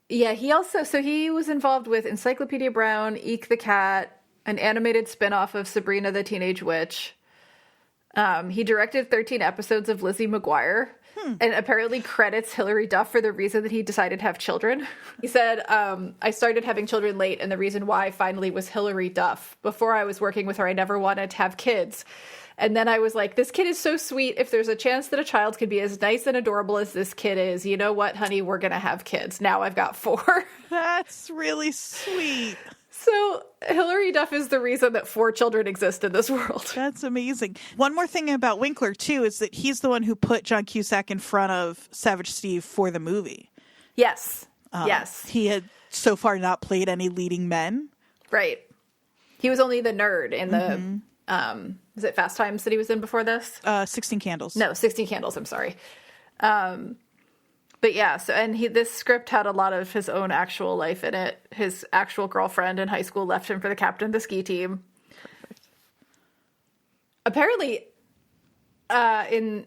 Yeah, he was involved with Encyclopedia Brown, Eek the Cat, an animated spinoff of Sabrina the Teenage Witch. He directed 13 episodes of Lizzie McGuire and apparently credits Hilary Duff for the reason that he decided to have children. He said, I started having children late, and the reason why finally was Hilary Duff. Before I was working with her, I never wanted to have kids. And then I was like, this kid is so sweet. If there's a chance that a child could be as nice and adorable as this kid is, you know what, honey, we're going to have kids. Now I've got 4. That's really sweet. So Hilary Duff is the reason that 4 children exist in this world. That's amazing. One more thing about Winkler, too, is that he's the one who put John Cusack in front of Savage Steve for the movie. Yes. Yes. He had so far not played any leading men. Right. He was only the nerd in the... is it Fast Times that he was in before this? 16 Candles. No, 16 Candles, I'm sorry. But yeah, so this script had a lot of his own actual life in it. His actual girlfriend in high school left him for the captain of the ski team. Perfect. Apparently, I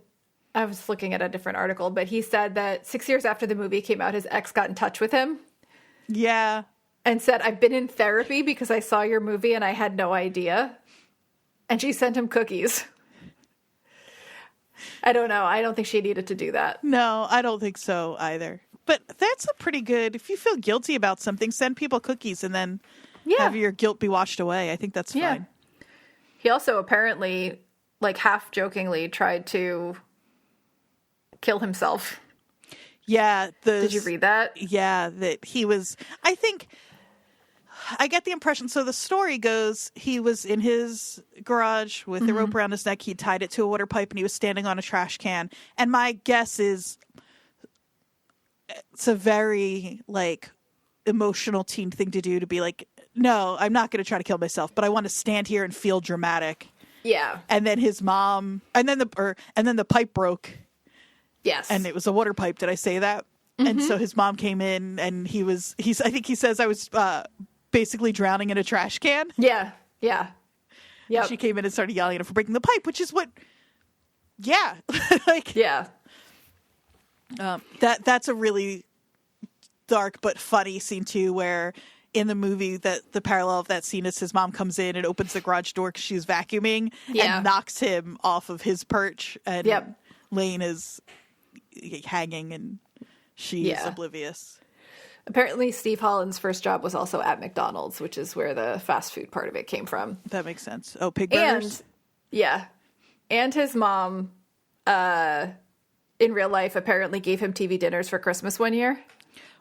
was looking at a different article, but he said that 6 years after the movie came out, his ex got in touch with him. Yeah. And said, I've been in therapy because I saw your movie and I had no idea. And she sent him cookies. I don't know. I don't think she needed to do that. No, I don't think so either. But that's a pretty good, if you feel guilty about something, send people cookies and then have your guilt be washed away. I think that's fine. He also apparently, like half jokingly, tried to kill himself. Yeah. Did you read that? Yeah, that he was, I get the impression, so the story goes, he was in his garage with a rope around his neck, he tied it to a water pipe, and he was standing on a trash can. And my guess is it's a very, like, emotional teen thing to do, to be like, no, I'm not going to try to kill myself, but I want to stand here and feel dramatic. Yeah. And then his mom, and then the pipe broke. Yes. And it was a water pipe, did I say that? And so his mom came in, and I think he says I was... basically drowning in a trash can. Yeah. Yep. She came in and started yelling at him for breaking the pipe, which is what, that's a really dark but funny scene too, where in the movie that the parallel of that scene is his mom comes in and opens the garage door because she's vacuuming and knocks him off of his perch, and Lane is hanging and she is oblivious. Apparently, Steve Holland's first job was also at McDonald's, which is where the fast food part of it came from. That makes sense. Oh, pig burgers? And his mom in real life apparently gave him TV dinners for Christmas one year.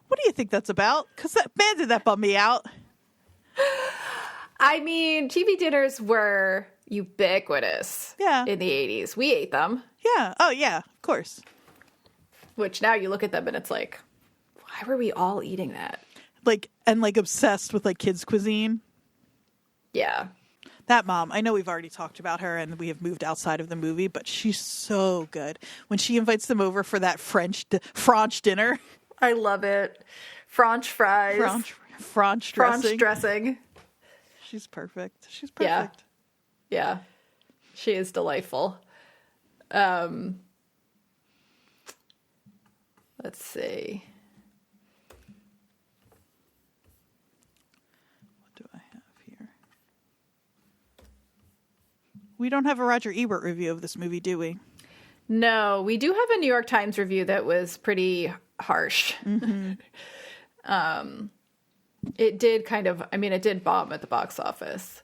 What do you think that's about? Because man, did that bum me out. I mean, TV dinners were ubiquitous in the 80s. We ate them. Yeah. Oh, yeah, of course. Which now you look at them and it's like, why were we all eating that? And obsessed with kids' cuisine. Yeah. That mom, I know we've already talked about her and we have moved outside of the movie, but she's so good. When she invites them over for that FRONCH dinner. I love it. FRONCH fries. FRONCH dressing. FRONCH dressing. She's perfect. She's perfect. Yeah. She is delightful. Let's see. What do I have here? We don't have a Roger Ebert review of this movie, do we? No, we do have a New York Times review that was pretty harsh. Mm-hmm. It did it did bomb at the box office.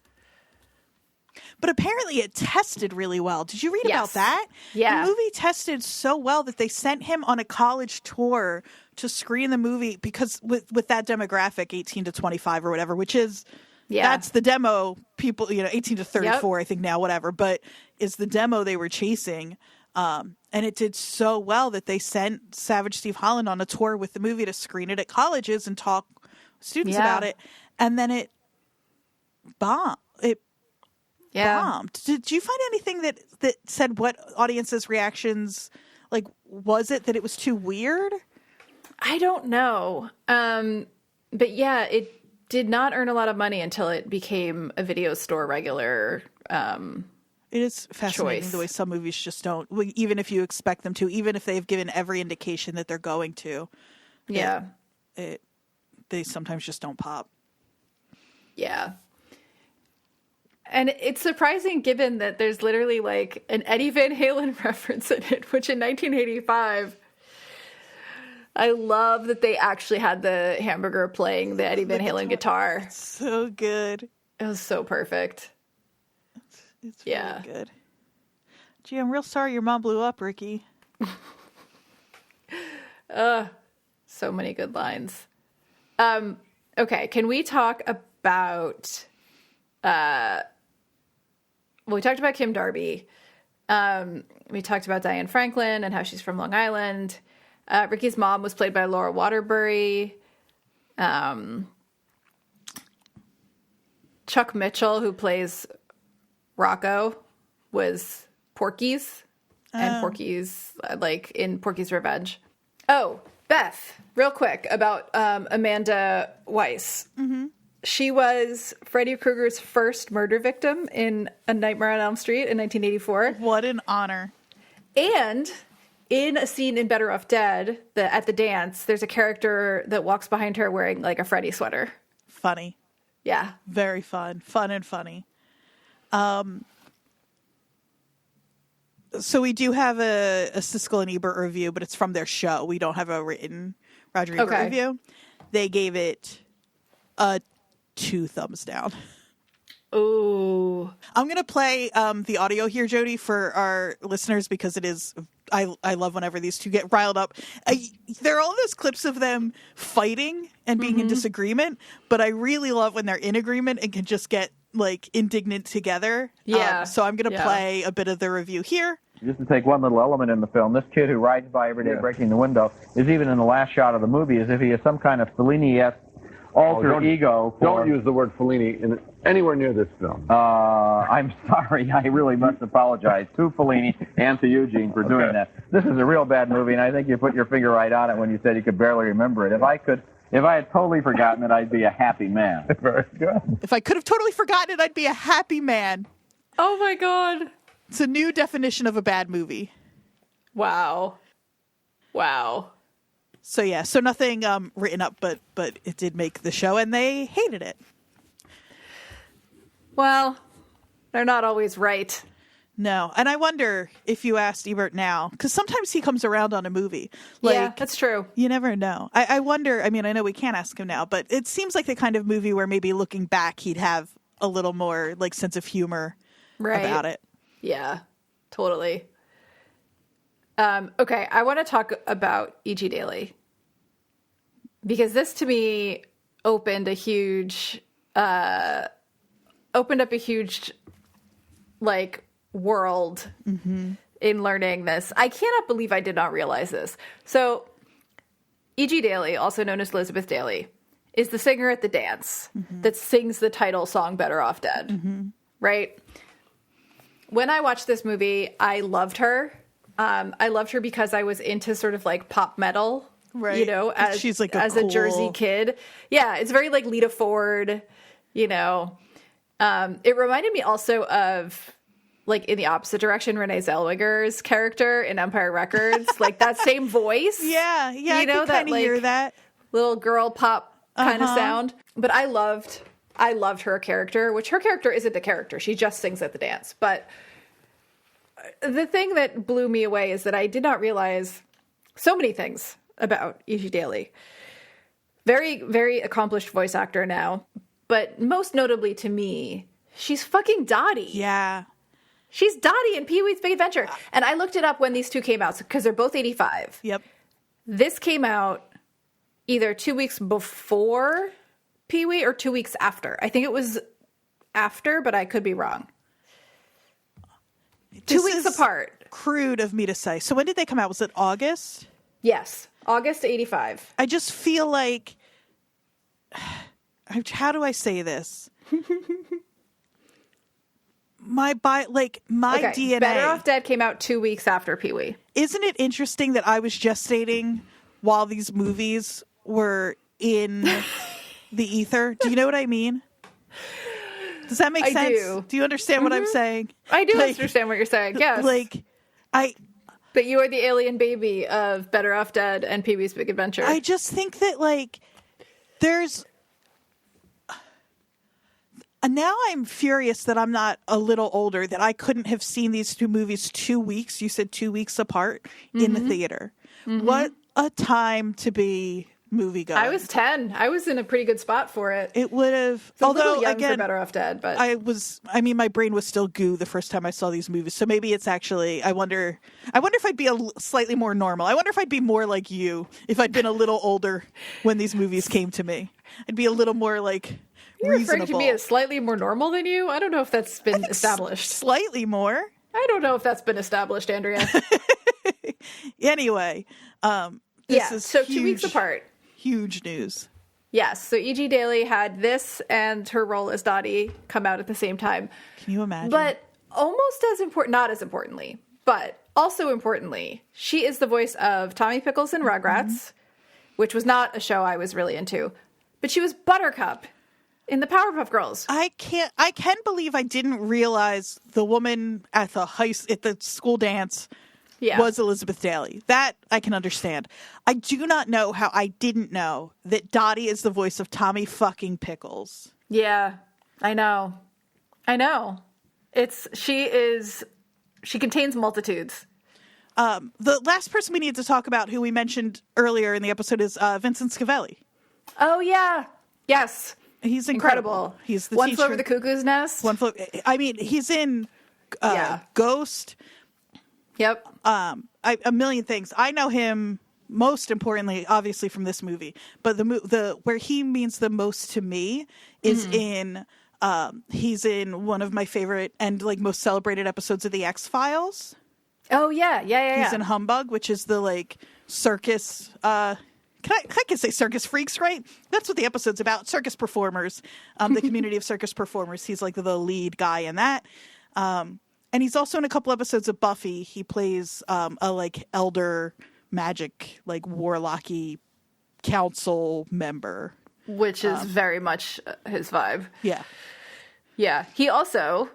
But apparently it tested really well. Did you read about that? Yeah. The movie tested so well that they sent him on a college tour to screen the movie because with that demographic, 18 to 25 or whatever, which is, that's the demo people, 18 to 34, I think now, whatever, but is the demo they were chasing. And it did so well that they sent Savage Steve Holland on a tour with the movie to screen it at colleges and talk with students about it. And then it bombed. Bombed. Did you find anything that said what audiences' reactions, was it that it was too weird? I don't know. But yeah, it did not earn a lot of money until it became a video store regular It is fascinating choice. The way some movies just don't, even if you expect them to, even if they've given every indication that they're going to. Yeah. They sometimes just don't pop. Yeah. And it's surprising given that there's literally an Eddie Van Halen reference in it, which in 1985, I love that they actually had the hamburger playing the Eddie Van Halen guitar. It's so good. It was so perfect. It's really good. Gee, I'm real sorry your mom blew up, Ricky. So many good lines. Okay, can we talk about... we talked about Kim Darby. We talked about Diane Franklin and how she's from Long Island. Ricky's mom was played by Laura Waterbury. Chuck Mitchell, who plays Rocco, was Porky's. And Porky's, in Porky's Revenge. Oh, Beth, real quick about Amanda Weiss. Mm-hmm. She was Freddy Krueger's first murder victim in A Nightmare on Elm Street in 1984. What an honor. And in a scene in Better Off Dead, at the dance, there's a character that walks behind her wearing a Freddy sweater. Funny. Yeah. Very fun. Fun and funny. So we do have a Siskel and Ebert review, but it's from their show. We don't have a written Roger Ebert review. They gave it a 2 thumbs down. Ooh. I'm going to play the audio here, Jodie, for our listeners because it is... I love whenever these two get riled up. There are all those clips of them fighting and being in disagreement, but I really love when they're in agreement and can just get indignant together. Yeah. So I'm going to play a bit of the review here. Just to take one little element in the film, this kid who rides by every day breaking the window is even in the last shot of the movie as if he is some kind of Fellini-esque alter ego. Don't use the word Fellini anywhere near this film. I'm sorry. I really must apologize to Fellini and to Eugene for doing that. This is a real bad movie, and I think you put your finger right on it when you said you could barely remember it. If I had totally forgotten it, I'd be a happy man. Very good. If I could have totally forgotten it, I'd be a happy man. Oh, my God. It's a new definition of a bad movie. Wow. So yeah, so nothing written up, but it did make the show, and they hated it. Well, they're not always right. No, and I wonder if you asked Ebert now, because sometimes he comes around on a movie. Yeah, that's true. You never know. I wonder, I know we can't ask him now, but it seems like the kind of movie where maybe looking back he'd have a little more sense of humor about it. Yeah, totally. Okay, I want to talk about E.G. Daily. Because this, to me, opened up a huge, like, world in learning this. I cannot believe I did not realize this. So, E.G. Daily, also known as Elizabeth Daily, is the singer at the dance that sings the title song Better Off Dead, right? When I watched this movie, I loved her. I loved her because I was into sort of like pop metal, right? You know, as she's like a Jersey kid. Yeah, it's very like Lita Ford, you know. It reminded me also of, like, in the opposite direction, Renee Zellweger's character in Empire Records, like that same voice. Yeah, you know, I can kind of hear that little girl pop kind of sound. But I loved her character, which her character isn't a character. She just sings at the dance. But the thing that blew me away is that I did not realize so many things about E.G. Daily. Very, very accomplished voice actor now. But most notably to me, she's fucking Dottie. Yeah. She's Dottie in Pee-wee's Big Adventure. And I looked it up when these two came out, because they're both 85. Yep. This came out either 2 weeks before Pee-wee or 2 weeks after. I think it was after, but I could be wrong. 2 weeks apart. Crude of me to say. So when did they come out? Was it August? Yes. August 85. I just feel like... How do I say this? My DNA. Better Off Dead came out 2 weeks after Pee-wee. Isn't it interesting that I was gestating while these movies were in the ether? Do you know what I mean? Does that make sense? I do. Do you understand what I'm saying? I do understand what you're saying. Yes. But you are the alien baby of Better Off Dead and Pee-wee's Big Adventure. I just think that, like, there's... Now I'm furious that I'm not a little older, that I couldn't have seen these two movies 2 weeks, you said 2 weeks apart, in the theater. What a time to be moviegoing. I was 10. I was in a pretty good spot for it. It would have... Although, young again, for Better Off Dead, but... my brain was still goo the first time I saw these movies, so maybe it's actually... I wonder if I'd be slightly more normal. I wonder if I'd be more like you, if I'd been a little older when these movies came to me. I'd be a little more, like... You're referring to me as slightly more normal than you? I don't know if that's been established. Slightly more. I don't know if that's been established, Andrea. Anyway, this is so huge, 2 weeks apart. Huge news. Yes, so E.G. Daily had this and her role as Dottie come out at the same time. Can you imagine? But almost as important, not as importantly, but also importantly, she is the voice of Tommy Pickles in Rugrats, which was not a show I was really into, but she was Buttercup in the Powerpuff Girls. I can believe I didn't realize the woman at the school dance was Elizabeth Daily. That I can understand. I do not know how I didn't know that Dottie is the voice of Tommy fucking Pickles. Yeah, I know. She contains multitudes. The last person we need to talk about, who we mentioned earlier in the episode, is Vincent Schiavelli. Oh yeah. Yes. He's incredible. He's the One teacher. Flew Over the Cuckoo's Nest. He's in Ghost. Yep. A million things. I know him most importantly, obviously, from this movie. But the where he means the most to me is in he's in one of my favorite and like most celebrated episodes of the X-Files. Oh yeah. He's in Humbug, which is the like circus. I can say circus freaks, right? That's what the episode's about. Circus performers, the community of circus performers. He's like the lead guy in that. And he's also in a couple episodes of Buffy. He plays a like elder magic, like warlocky council member. Which is very much his vibe. Yeah. Yeah. He also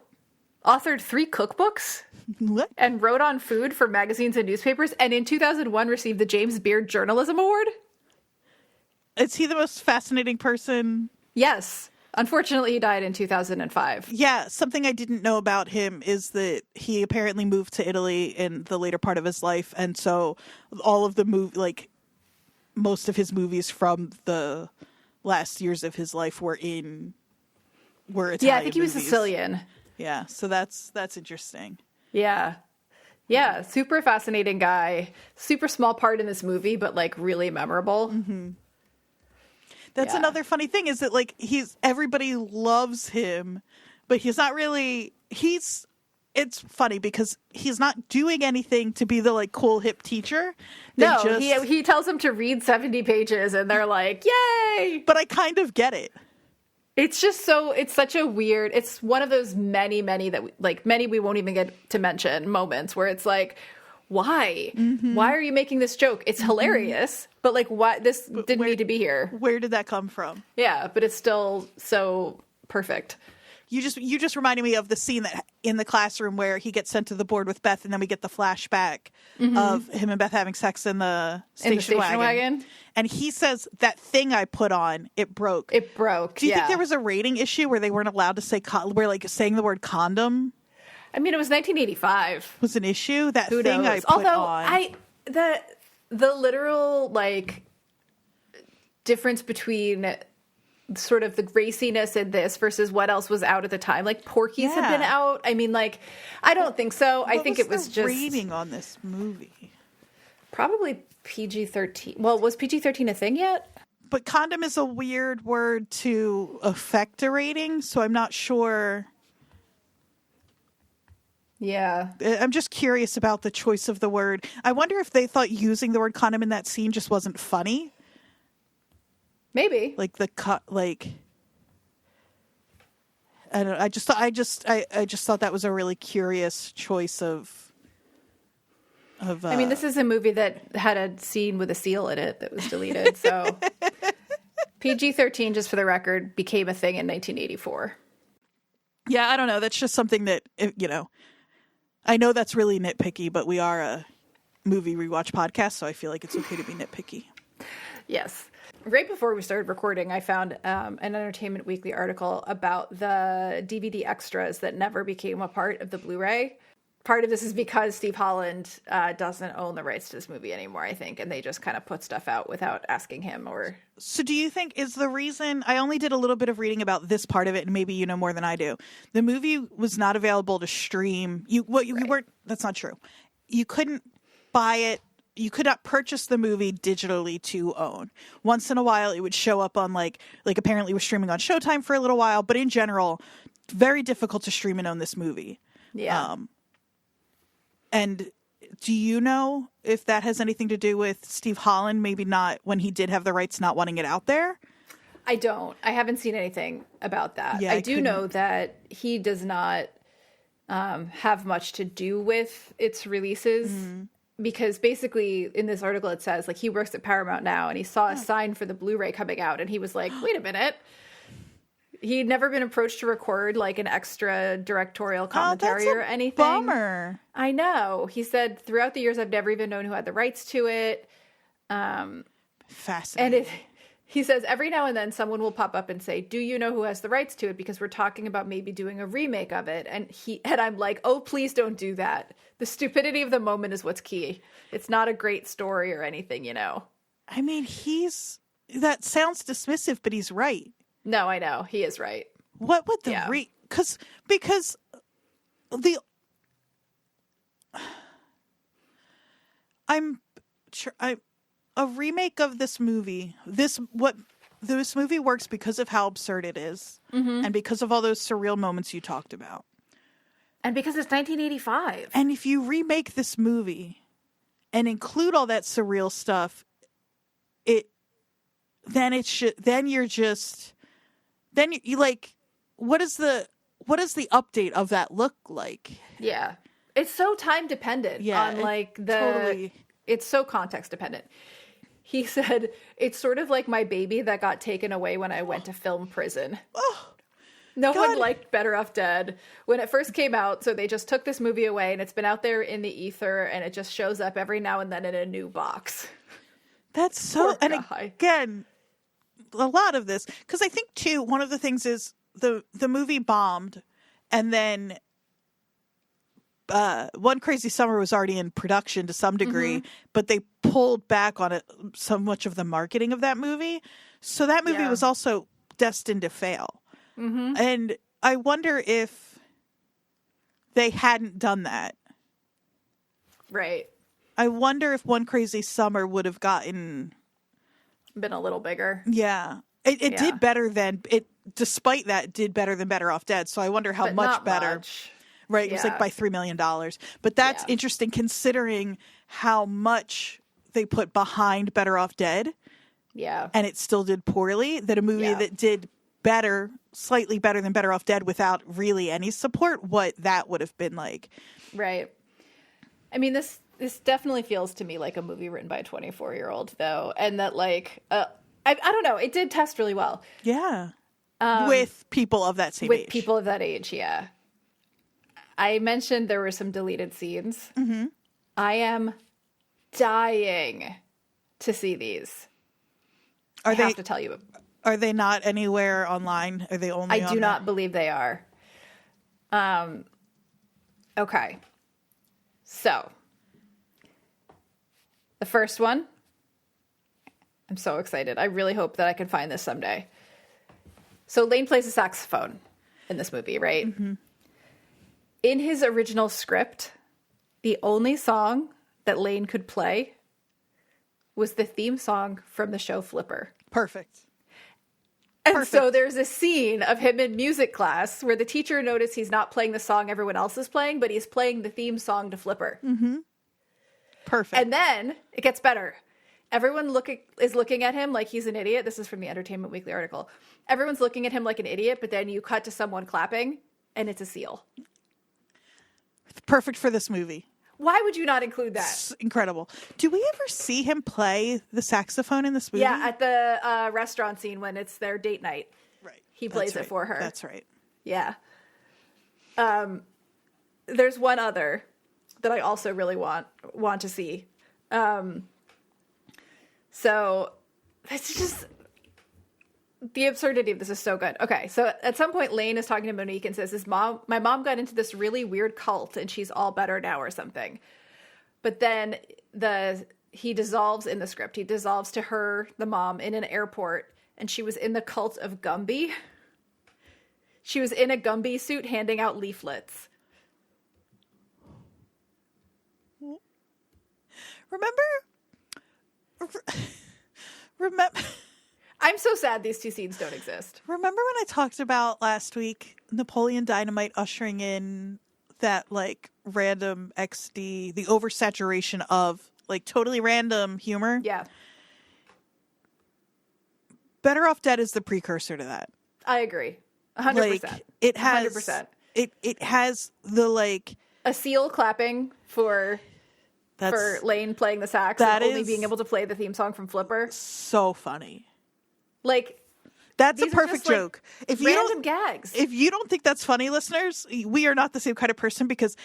authored 3 cookbooks. What? And wrote on food for magazines and newspapers. And in 2001 received the James Beard Journalism Award. Is he the most fascinating person? Yes. Unfortunately, he died in 2005. Yeah, something I didn't know about him is that he apparently moved to Italy in the later part of his life, and so all of the most of his movies from the last years of his life were Italian. Yeah, I think he was movies. Sicilian. Yeah, so that's interesting. Yeah. Yeah, super fascinating guy. Super small part in this movie, but like really memorable. Mm-hmm. That's another funny thing is that like everybody loves him, but he's not really it's funny because he's not doing anything to be the like cool hip teacher. He tells them to read 70 pages and they're like, yay! But I kind of get it. It's just it's such a weird, it's one of those many we won't even get to mention moments where it's like, why? Mm-hmm. Why are you making this joke? It's hilarious, but like, why? This didn't need to be here. Where did that come from? Yeah, but it's still so perfect. You just reminded me of the scene that in the classroom where he gets sent to the board with Beth, and then we get the flashback of him and Beth having sex in the station wagon. And he says, that thing I put on, it broke. It broke. Do you think there was a rating issue where they weren't allowed to say where like saying the word condom? I mean, it was 1985. Was an issue? That Who thing knows? I put on. The literal like difference between sort of the raciness in this versus what else was out at the time. Like Porky's had been out. I mean, like, I don't think so. I think it was just rating on this movie. Probably PG-13. Well, was PG-13 a thing yet? But condom is a weird word to affect a rating, so I'm not sure. Yeah. I'm just curious about the choice of the word. I wonder if they thought using the word condom in that scene just wasn't funny. Maybe. Like I don't know. I just thought that was a really curious choice of I mean, this is a movie that had a scene with a seal in it that was deleted, so PG-13, just for the record, became a thing in 1984. Yeah, I don't know. That's just something that, I know that's really nitpicky, but we are a movie rewatch podcast, so I feel like it's okay to be nitpicky. Yes. Right before we started recording, I found an Entertainment Weekly article about the DVD extras that never became a part of the Blu-ray. Part of this is because Steve Holland doesn't own the rights to this movie anymore, I think, and they just kind of put stuff out without asking him. So do you think is the reason, I only did a little bit of reading about this part of it, and maybe you know more than I do. The movie was not available to stream. You weren't, that's not true. You couldn't buy it. You could not purchase the movie digitally to own. Once in a while, it would show up on like apparently we're streaming on Showtime for a little while, but in general, very difficult to stream and own this movie. Yeah. And do you know if that has anything to do with Steve Holland, maybe not when he did have the rights, not wanting it out there? I don't. I haven't seen anything about that. Yeah, I do know that he does not have much to do with its releases. Mm-hmm. Because basically in this article it says like he works at Paramount now and he saw a sign for the Blu-ray coming out and he was like, wait a minute. He'd never been approached to record like an extra directorial commentary or anything. Bummer. I know. He said throughout the years I've never even known who had the rights to it. Fascinating. And he says every now and then someone will pop up and say, do you know who has the rights to it? Because we're talking about maybe doing a remake of it. And I'm like, oh, please don't do that. The stupidity of the moment is what's key. It's not a great story or anything, I mean, that sounds dismissive, but he's right. No, I know. He is right. What would the because a remake of this movie, this movie works because of how absurd it is, and because of all those surreal moments you talked about. And because it's 1985. And if you remake this movie and include all that surreal stuff, then you like, what does the update of that look like? Yeah. It's so time dependent on like totally. It's so context dependent. He said, it's sort of like my baby that got taken away when I went to film prison. Oh. No one liked Better Off Dead when it first came out, so they just took this movie away, and it's been out there in the ether, and it just shows up every now and then in a new box. That's so... And again, a lot of this... Because I think, too, one of the things is the movie bombed, and then One Crazy Summer was already in production to some degree, but they pulled back on it so much of the marketing of that movie. So that movie was also destined to fail. Mm-hmm. And I wonder if they hadn't done that, Right. I wonder if One Crazy Summer would have been a little bigger. Yeah. It did better than despite that, did better than Better Off Dead. So I wonder how much better. Right. It was like by $3 million. But that's interesting considering how much they put behind Better Off Dead. Yeah. And it still did poorly. That a movie that did better, slightly better than Better Off Dead without really any support, what that would have been like. Right. I mean, this definitely feels to me like a movie written by a 24-year-old, though. And that, like, I don't know. It did test really well. Yeah. With people of that same age. With people of that age, yeah. I mentioned there were some deleted scenes. Mm-hmm. I am dying to see these. I have to tell you. Are they not anywhere online? Are they only I do not believe they are. Okay. So, the first one, I'm so excited. I really hope that I can find this someday. So Lane plays a saxophone in this movie, right? Mm-hmm. In his original script, the only song that Lane could play was the theme song from the show Flipper. Perfect. And so there's a scene of him in music class where the teacher noticed he's not playing the song everyone else is playing, but he's playing the theme song to Flipper. Mm-hmm. Perfect. And then it gets better. Everyone is looking at him like he's an idiot. This is from the Entertainment Weekly article. Everyone's looking at him like an idiot, but then you cut to someone clapping, and it's a seal. It's perfect for this movie. Why would you not include that? It's incredible. Do we ever see him play the saxophone in this movie? Yeah, at the restaurant scene when it's their date night. Right. He plays it for her. That's right. Yeah. There's one other that I also really want to see. So it's just the absurdity of this is so good. Okay, so at some point Lane is talking to Monique and says, my mom got into this really weird cult and she's all better now or something. But then he dissolves in the script. He dissolves to her, the mom, in an airport, and she was in the cult of Gumby. She was in a Gumby suit handing out leaflets. Remember I'm so sad these two scenes don't exist. Remember when I talked about last week Napoleon Dynamite ushering in that like random XD, the oversaturation of like totally random humor? Yeah. Better Off Dead is the precursor to that. I agree. 100%. Like, it has 100%. It has the like a seal clapping for Lane playing the sax and only being able to play the theme song from Flipper. So funny. Like, that's a perfect joke. If you random gags. If you don't think that's funny, listeners, we are not the same kind of person because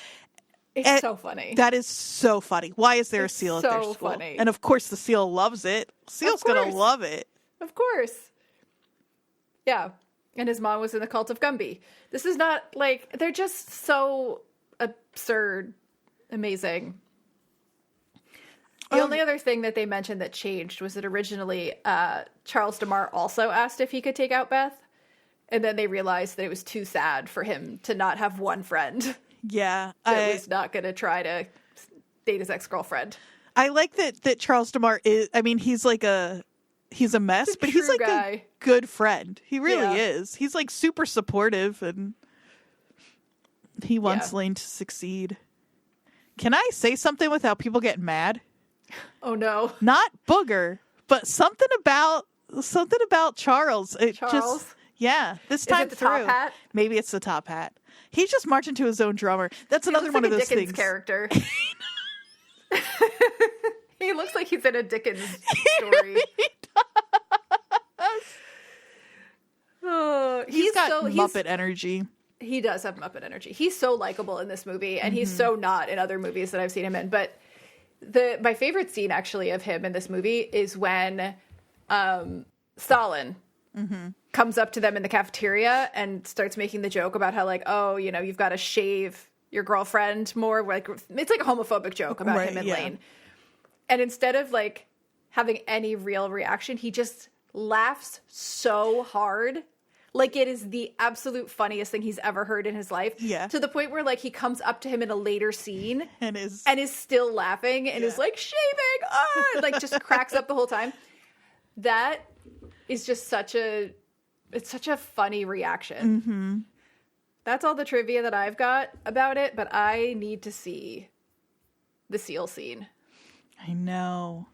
it's so funny. That is so funny. Why is there a seal at their school? Funny. And of course the seal loves it. Seal's going to love it. Of course. Yeah. And his mom was in the cult of Gumby. This is not like, they're just so absurd, amazing. The only other thing that they mentioned that changed was that originally Charles DeMar also asked if he could take out Beth. And then they realized that it was too sad for him to not have one friend. Yeah. That was not going to try to date his ex-girlfriend. I like that Charles DeMar is, I mean, he's a mess, but he's like a good friend. He really is. He's like super supportive and he wants Lane to succeed. Can I say something without people getting mad? Oh no. Not Booger, but something about Charles. Charles? This time is it the top hat? Maybe it's the top hat. He's just marching to his own drummer. That's another one of those Dickens things. Character. He looks like he's in a Dickens story. He's got Muppet energy. He does have Muppet energy. He's so likable in this movie, and he's so not in other movies that I've seen him in. But my favorite scene, actually, of him in this movie is when Stalin comes up to them in the cafeteria and starts making the joke about how, like, oh, you know, you've got to shave your girlfriend more. Like, it's like a homophobic joke about him and Lane. And instead of, like, having any real reaction, he just laughs so hard. Like, it is the absolute funniest thing he's ever heard in his life. Yeah. To the point where, like, he comes up to him in a later scene and is still laughing and is like, shaving, like, just cracks up the whole time. That is just such a funny reaction. Mm-hmm. That's all the trivia that I've got about it, but I need to see the seal scene. I know.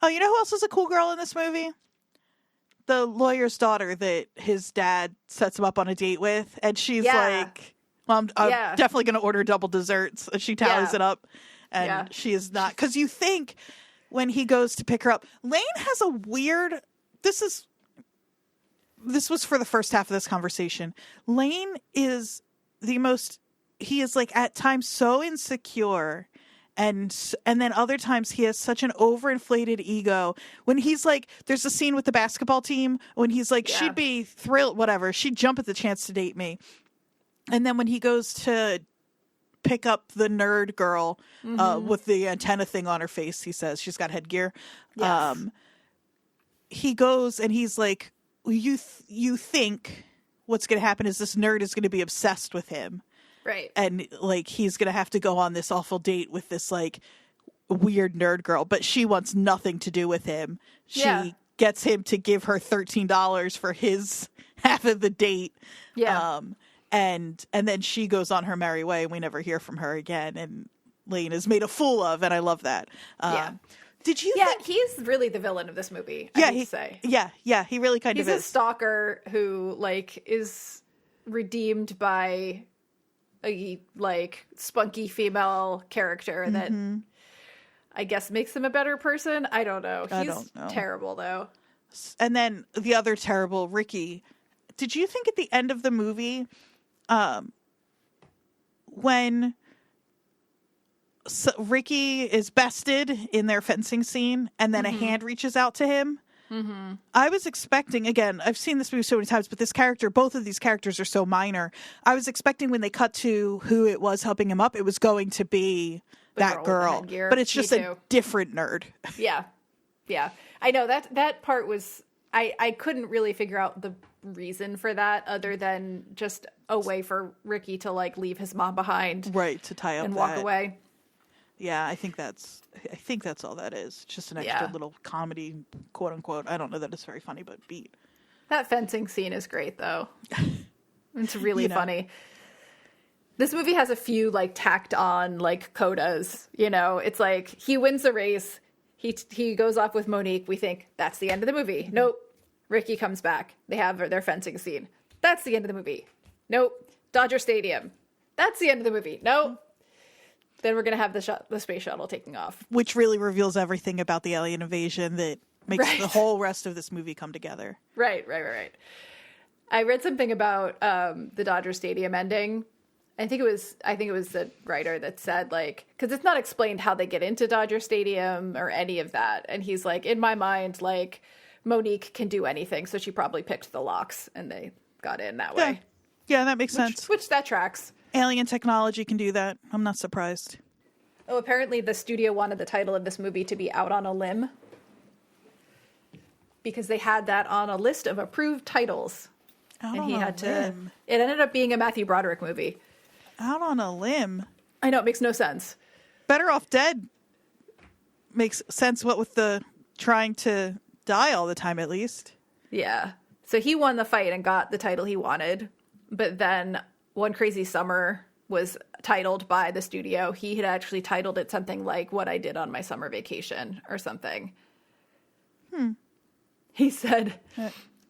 Oh, you know who else is a cool girl in this movie? The lawyer's daughter that his dad sets him up on a date with. And she's like, well, I'm definitely going to order double desserts. And she tallies it up. And she is not. Because you think when he goes to pick her up, Lane has a weird... This was for the first half of this conversation. Lane is he is like at times so insecure. And then other times he has such an overinflated ego. When he's like, there's a scene with the basketball team when he's like, she'd be thrilled, whatever. She'd jump at the chance to date me. And then when he goes to pick up the nerd girl with the antenna thing on her face, he says she's got headgear. Yes. He goes and he's like, you think what's going to happen is this nerd is going to be obsessed with him. Right. And, like, he's going to have to go on this awful date with this, like, weird nerd girl. But she wants nothing to do with him. She gets him to give her $13 for his half of the date. Yeah. And then she goes on her merry way, and we never hear from her again. And Lane is made a fool of, and I love that. Did you think... he's really the villain of this movie, I would say. Yeah, he really kind of is. He's a stalker who, like, is redeemed by... a like spunky female character that I guess makes him a better person. I don't know. He's terrible though. And then the other terrible, Ricky. Did you think at the end of the movie, when Ricky is bested in their fencing scene and then a hand reaches out to him? Mm-hmm. I was expecting, again, I've seen this movie so many times, but both of these characters are so minor. I was expecting when they cut to who it was helping him up, it was going to be that girl. But it's just a different nerd. Yeah. Yeah. I know that part was, I couldn't really figure out the reason for that other than just a way for Ricky to, like, leave his mom behind. Right, to tie up and walk away. Yeah, I think that's all that is. It's just an extra little comedy, quote unquote. I don't know that it's very funny, but beat. That fencing scene is great, though. It's really funny. This movie has a few, like, tacked on, like, codas. You know, it's like he wins the race. He goes off with Monique. We think that's the end of the movie. Nope. Ricky comes back. They have their fencing scene. That's the end of the movie. Nope. Dodger Stadium. That's the end of the movie. Nope. Then we're going to have the space shuttle taking off. Which really reveals everything about the alien invasion that makes the whole rest of this movie come together. Right. I read something about the Dodger Stadium ending. I think it was the writer that said, like, because it's not explained how they get into Dodger Stadium or any of that. And he's like, in my mind, like, Monique can do anything. So she probably picked the locks and they got in that way. Yeah, that makes sense. Which that tracks. Alien technology can do that. I'm not surprised. Oh, apparently the studio wanted the title of this movie to be Out on a Limb. Because they had that on a list of approved titles. Out and he had to. Limb. It ended up being a Matthew Broderick movie. Out on a Limb. I know, it makes no sense. Better Off Dead makes sense, what with the trying to die all the time, at least. Yeah. So he won the fight and got the title he wanted. But then One Crazy Summer was titled by the studio. He had actually titled it something like What I Did on My Summer Vacation or something. He said,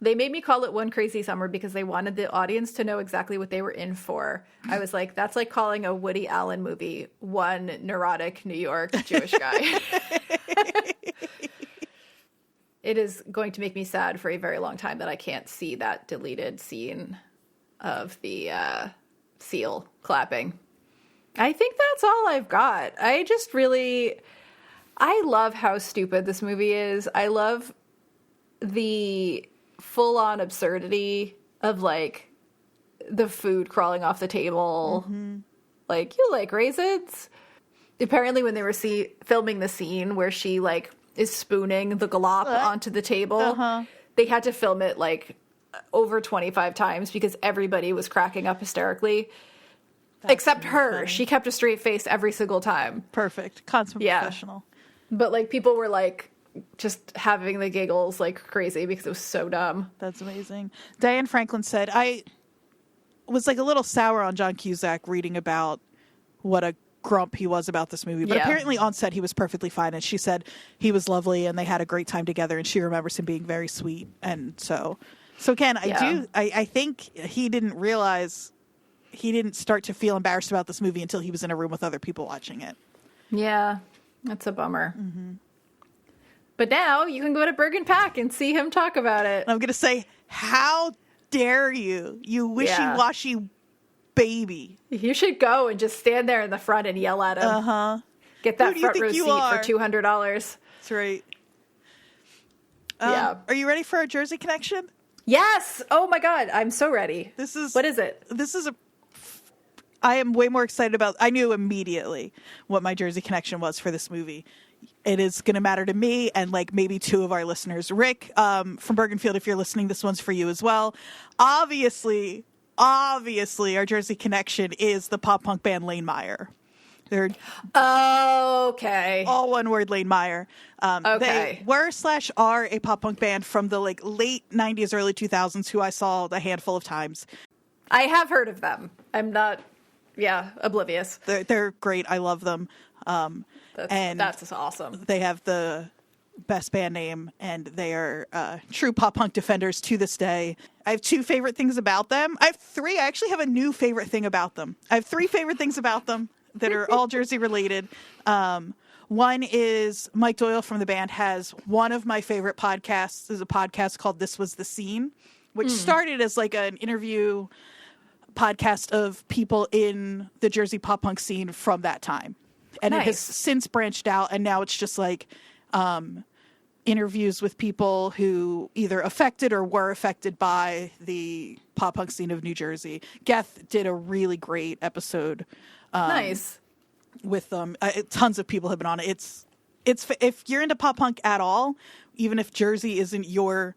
they made me call it One Crazy Summer because they wanted the audience to know exactly what they were in for. I was like, that's like calling a Woody Allen movie One Neurotic New York Jewish Guy. It is going to make me sad for a very long time that I can't see that deleted scene of the seal clapping. I think that's all I've got. I love how stupid this movie is. I love the full-on absurdity of, like, the food crawling off the table. Mm-hmm. Like, you like raisins? Apparently when they were filming the scene where she, like, is spooning the glop onto the table, they had to film it, like, over 25 times because everybody was cracking up hysterically. Except her. Funny. She kept a straight face every single time. Perfect. Consummate professional. But, like, people were, like, just having the giggles like crazy because it was so dumb. That's amazing. Diane Franklin said, I was, like, a little sour on John Cusack reading about what a grump he was about this movie. But apparently on set he was perfectly fine. And she said he was lovely and they had a great time together. And she remembers him being very sweet. And so again, I think he didn't realize... He didn't start to feel embarrassed about this movie until he was in a room with other people watching it. Yeah, that's a bummer. Mm-hmm. But now you can go to Bergen Pack and see him talk about it. I'm going to say, how dare you, you wishy-washy baby. You should go and just stand there in the front and yell at him. Uh-huh. Get that front row seat for $200. That's right. Are you ready for our Jersey connection? Yes! Oh my God, I'm so ready. What is it? I am way more excited about... I knew immediately what my Jersey connection was for this movie. It is going to matter to me and like maybe two of our listeners. Rick from Bergenfield, if you're listening, this one's for you as well. Obviously, our Jersey connection is the pop punk band Lane Meyer. They're okay. All one word, Lane Meyer. Okay. They were/are a pop punk band from the like late 90s, early 2000s who I saw a handful of times. I have heard of them. I'm not... oblivious. They're great. I love them. That's awesome. They have the best band name, and they are true pop punk defenders to this day. I have two favorite things about them. I have three. I actually have a new favorite thing about them. I have three favorite things about them that are all Jersey related. One is Mike Doyle from the band has one of my favorite podcasts. There's a podcast called This Was the Scene, which started as like an interview podcast of people in the Jersey pop punk scene from that time. And It has since branched out, and now it's just like interviews with people who either affected or were affected by the pop punk scene of New Jersey. Geth did a really great episode with them. Tons of people have been on it. It's if you're into pop punk at all, even if Jersey isn't your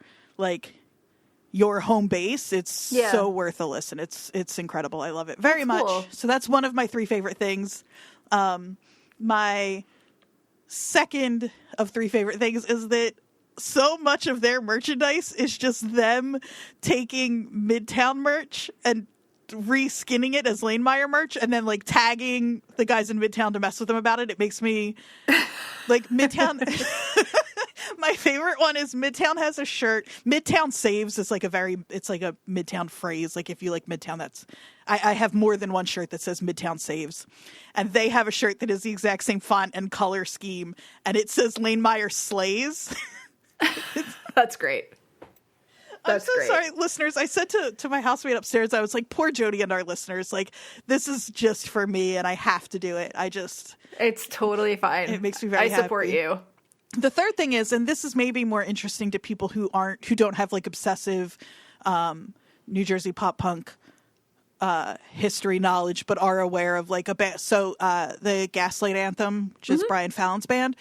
home base, it's so worth a listen. It's incredible. I love it very much. Cool. So that's one of my three favorite things. My second of three favorite things is that so much of their merchandise is just them taking Midtown merch and re-skinning it as Lane Meyer merch and then like tagging the guys in Midtown to mess with them about it. It makes me like Midtown. My favorite one is Midtown has a shirt. Midtown saves is like it's like a Midtown phrase. Like if you like Midtown, I have more than one shirt that says Midtown saves. And they have a shirt that is the exact same font and color scheme. And it says Lane Meyer slays. That's great. I'm so sorry, listeners. I said to my housemate upstairs, I was like, poor Jodie and our listeners. Like, this is just for me and I have to do it. It's totally fine. It makes me very happy. I support you. The third thing is, and this is maybe more interesting to people who don't have like obsessive New Jersey pop punk history knowledge, but are aware of like a band. So the Gaslight Anthem, which is Brian Fallon's band,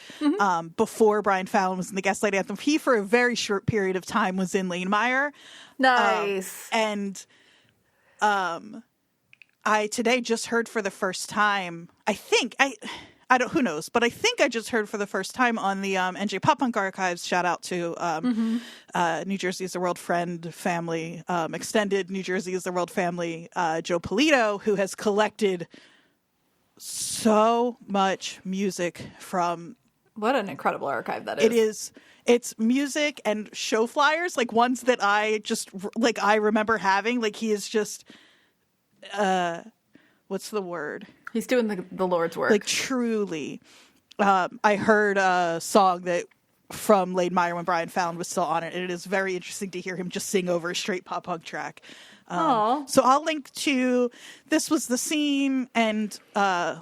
before Brian Fallon was in the Gaslight Anthem, he for a very short period of time was in Lane Meyer. Nice. And I today just heard for the first time, I don't, who knows, but I think I just heard for the first time on the NJ Pop Punk Archives, shout out to New Jersey is the World Friend family, extended New Jersey is the World family, Joe Polito, who has collected so much music from... What an incredible archive that is. It's music and show flyers, like ones that I remember having. Like he is just, what's the word? He's doing the Lord's work. Like, truly. I heard a song that from Lane Meyer when Brian Fallon was still on it, and it is very interesting to hear him just sing over a straight pop punk track. So I'll link to This Was the Scene and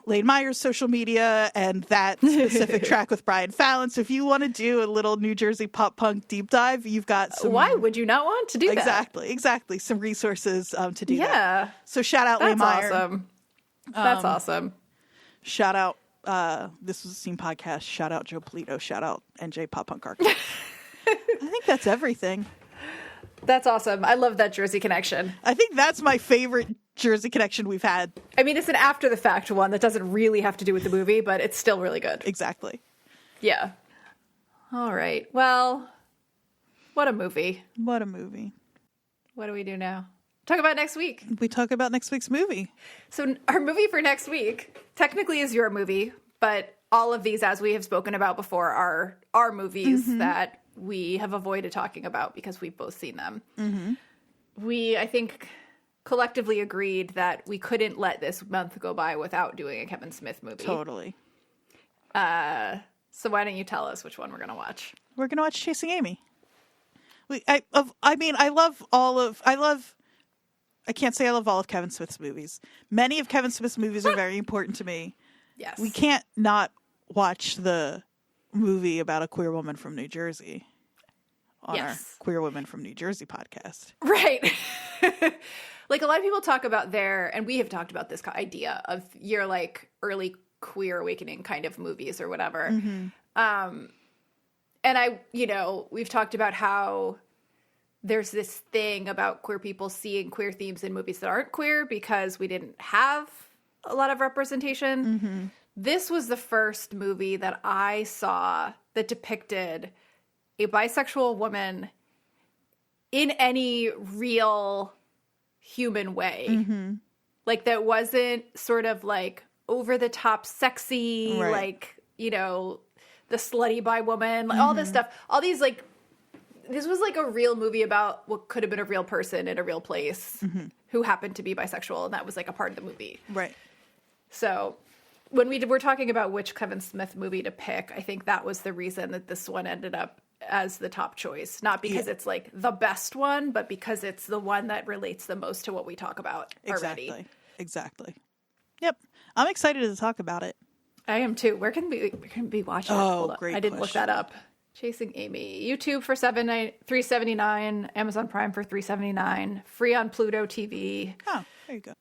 Lane Meyer's social media and that specific track with Brian Fallon. So if you want to do a little New Jersey pop punk deep dive, you've got some... Why would you not want to do that? Exactly. Some resources to do that. Yeah. So shout out Lane Meyer. Awesome. That's awesome. Shout out This Was a Scene podcast. Shout out Joe Polito. Shout out NJ Pop Punk Archive. I think that's everything. That's awesome. I love that Jersey connection. I think that's my favorite Jersey connection we've had. I mean, it's an after the fact one that doesn't really have to do with the movie, but it's still really good. Exactly. Yeah. All right. Well, what a movie. What a movie. What do we do now? Talk about next week. We talk about next week's movie. So our movie for next week technically is your movie, but all of these, as we have spoken about before, are our movies that we have avoided talking about because we've both seen them. We, I think, collectively agreed that we couldn't let this month go by without doing a Kevin Smith movie. Totally. So why don't you tell us which one we're going to watch? We're going to watch Chasing Amy. I love all of Kevin Smith's movies. Many of Kevin Smith's movies are very important to me. Yes. We can't not watch the movie about a queer woman from New Jersey on our Queer Women from New Jersey podcast. Right. Like a lot of people talk about and we have talked about this idea of your like early queer awakening kind of movies or whatever. And we've talked about how there's this thing about queer people seeing queer themes in movies that aren't queer because we didn't have a lot of representation. This was the first movie that I saw that depicted a bisexual woman in any real human way. Like that wasn't sort of like over the top sexy, right. like, the slutty bi woman, like all this stuff, all these like, this was like a real movie about what could have been a real person in a real place who happened to be bisexual. And that was like a part of the movie. Right. So when we were talking about which Kevin Smith movie to pick, I think that was the reason that this one ended up as the top choice. Not because it's like the best one, but because it's the one that relates the most to what we talk about already. Exactly. Yep. I'm excited to talk about it. I am too. Where can we watch it? Oh, great I didn't look that up. Chasing Amy. YouTube for $3.79, Amazon Prime for $3.79, free on Pluto TV. Oh, there you go.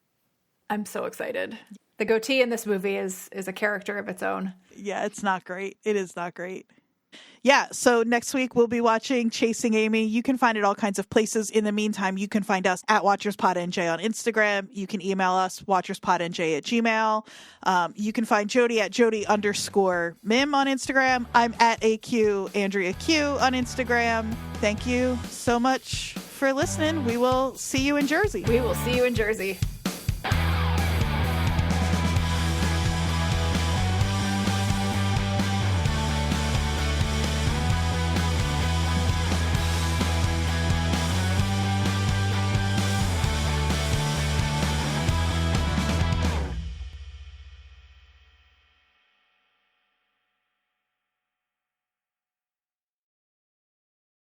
I'm so excited. The goatee in this movie is a character of its own. Yeah, it's not great. It is not great. Yeah, so next week we'll be watching Chasing Amy. You can find it all kinds of places. In the meantime, you can find us at WatchersPodNJ on Instagram. You can email us, WatchersPodNJ@gmail. You can find Jodie at Jodie_Mim on Instagram. I'm at AQ Andrea Q on Instagram. Thank you so much for listening. We will see you in Jersey. We will see you in Jersey.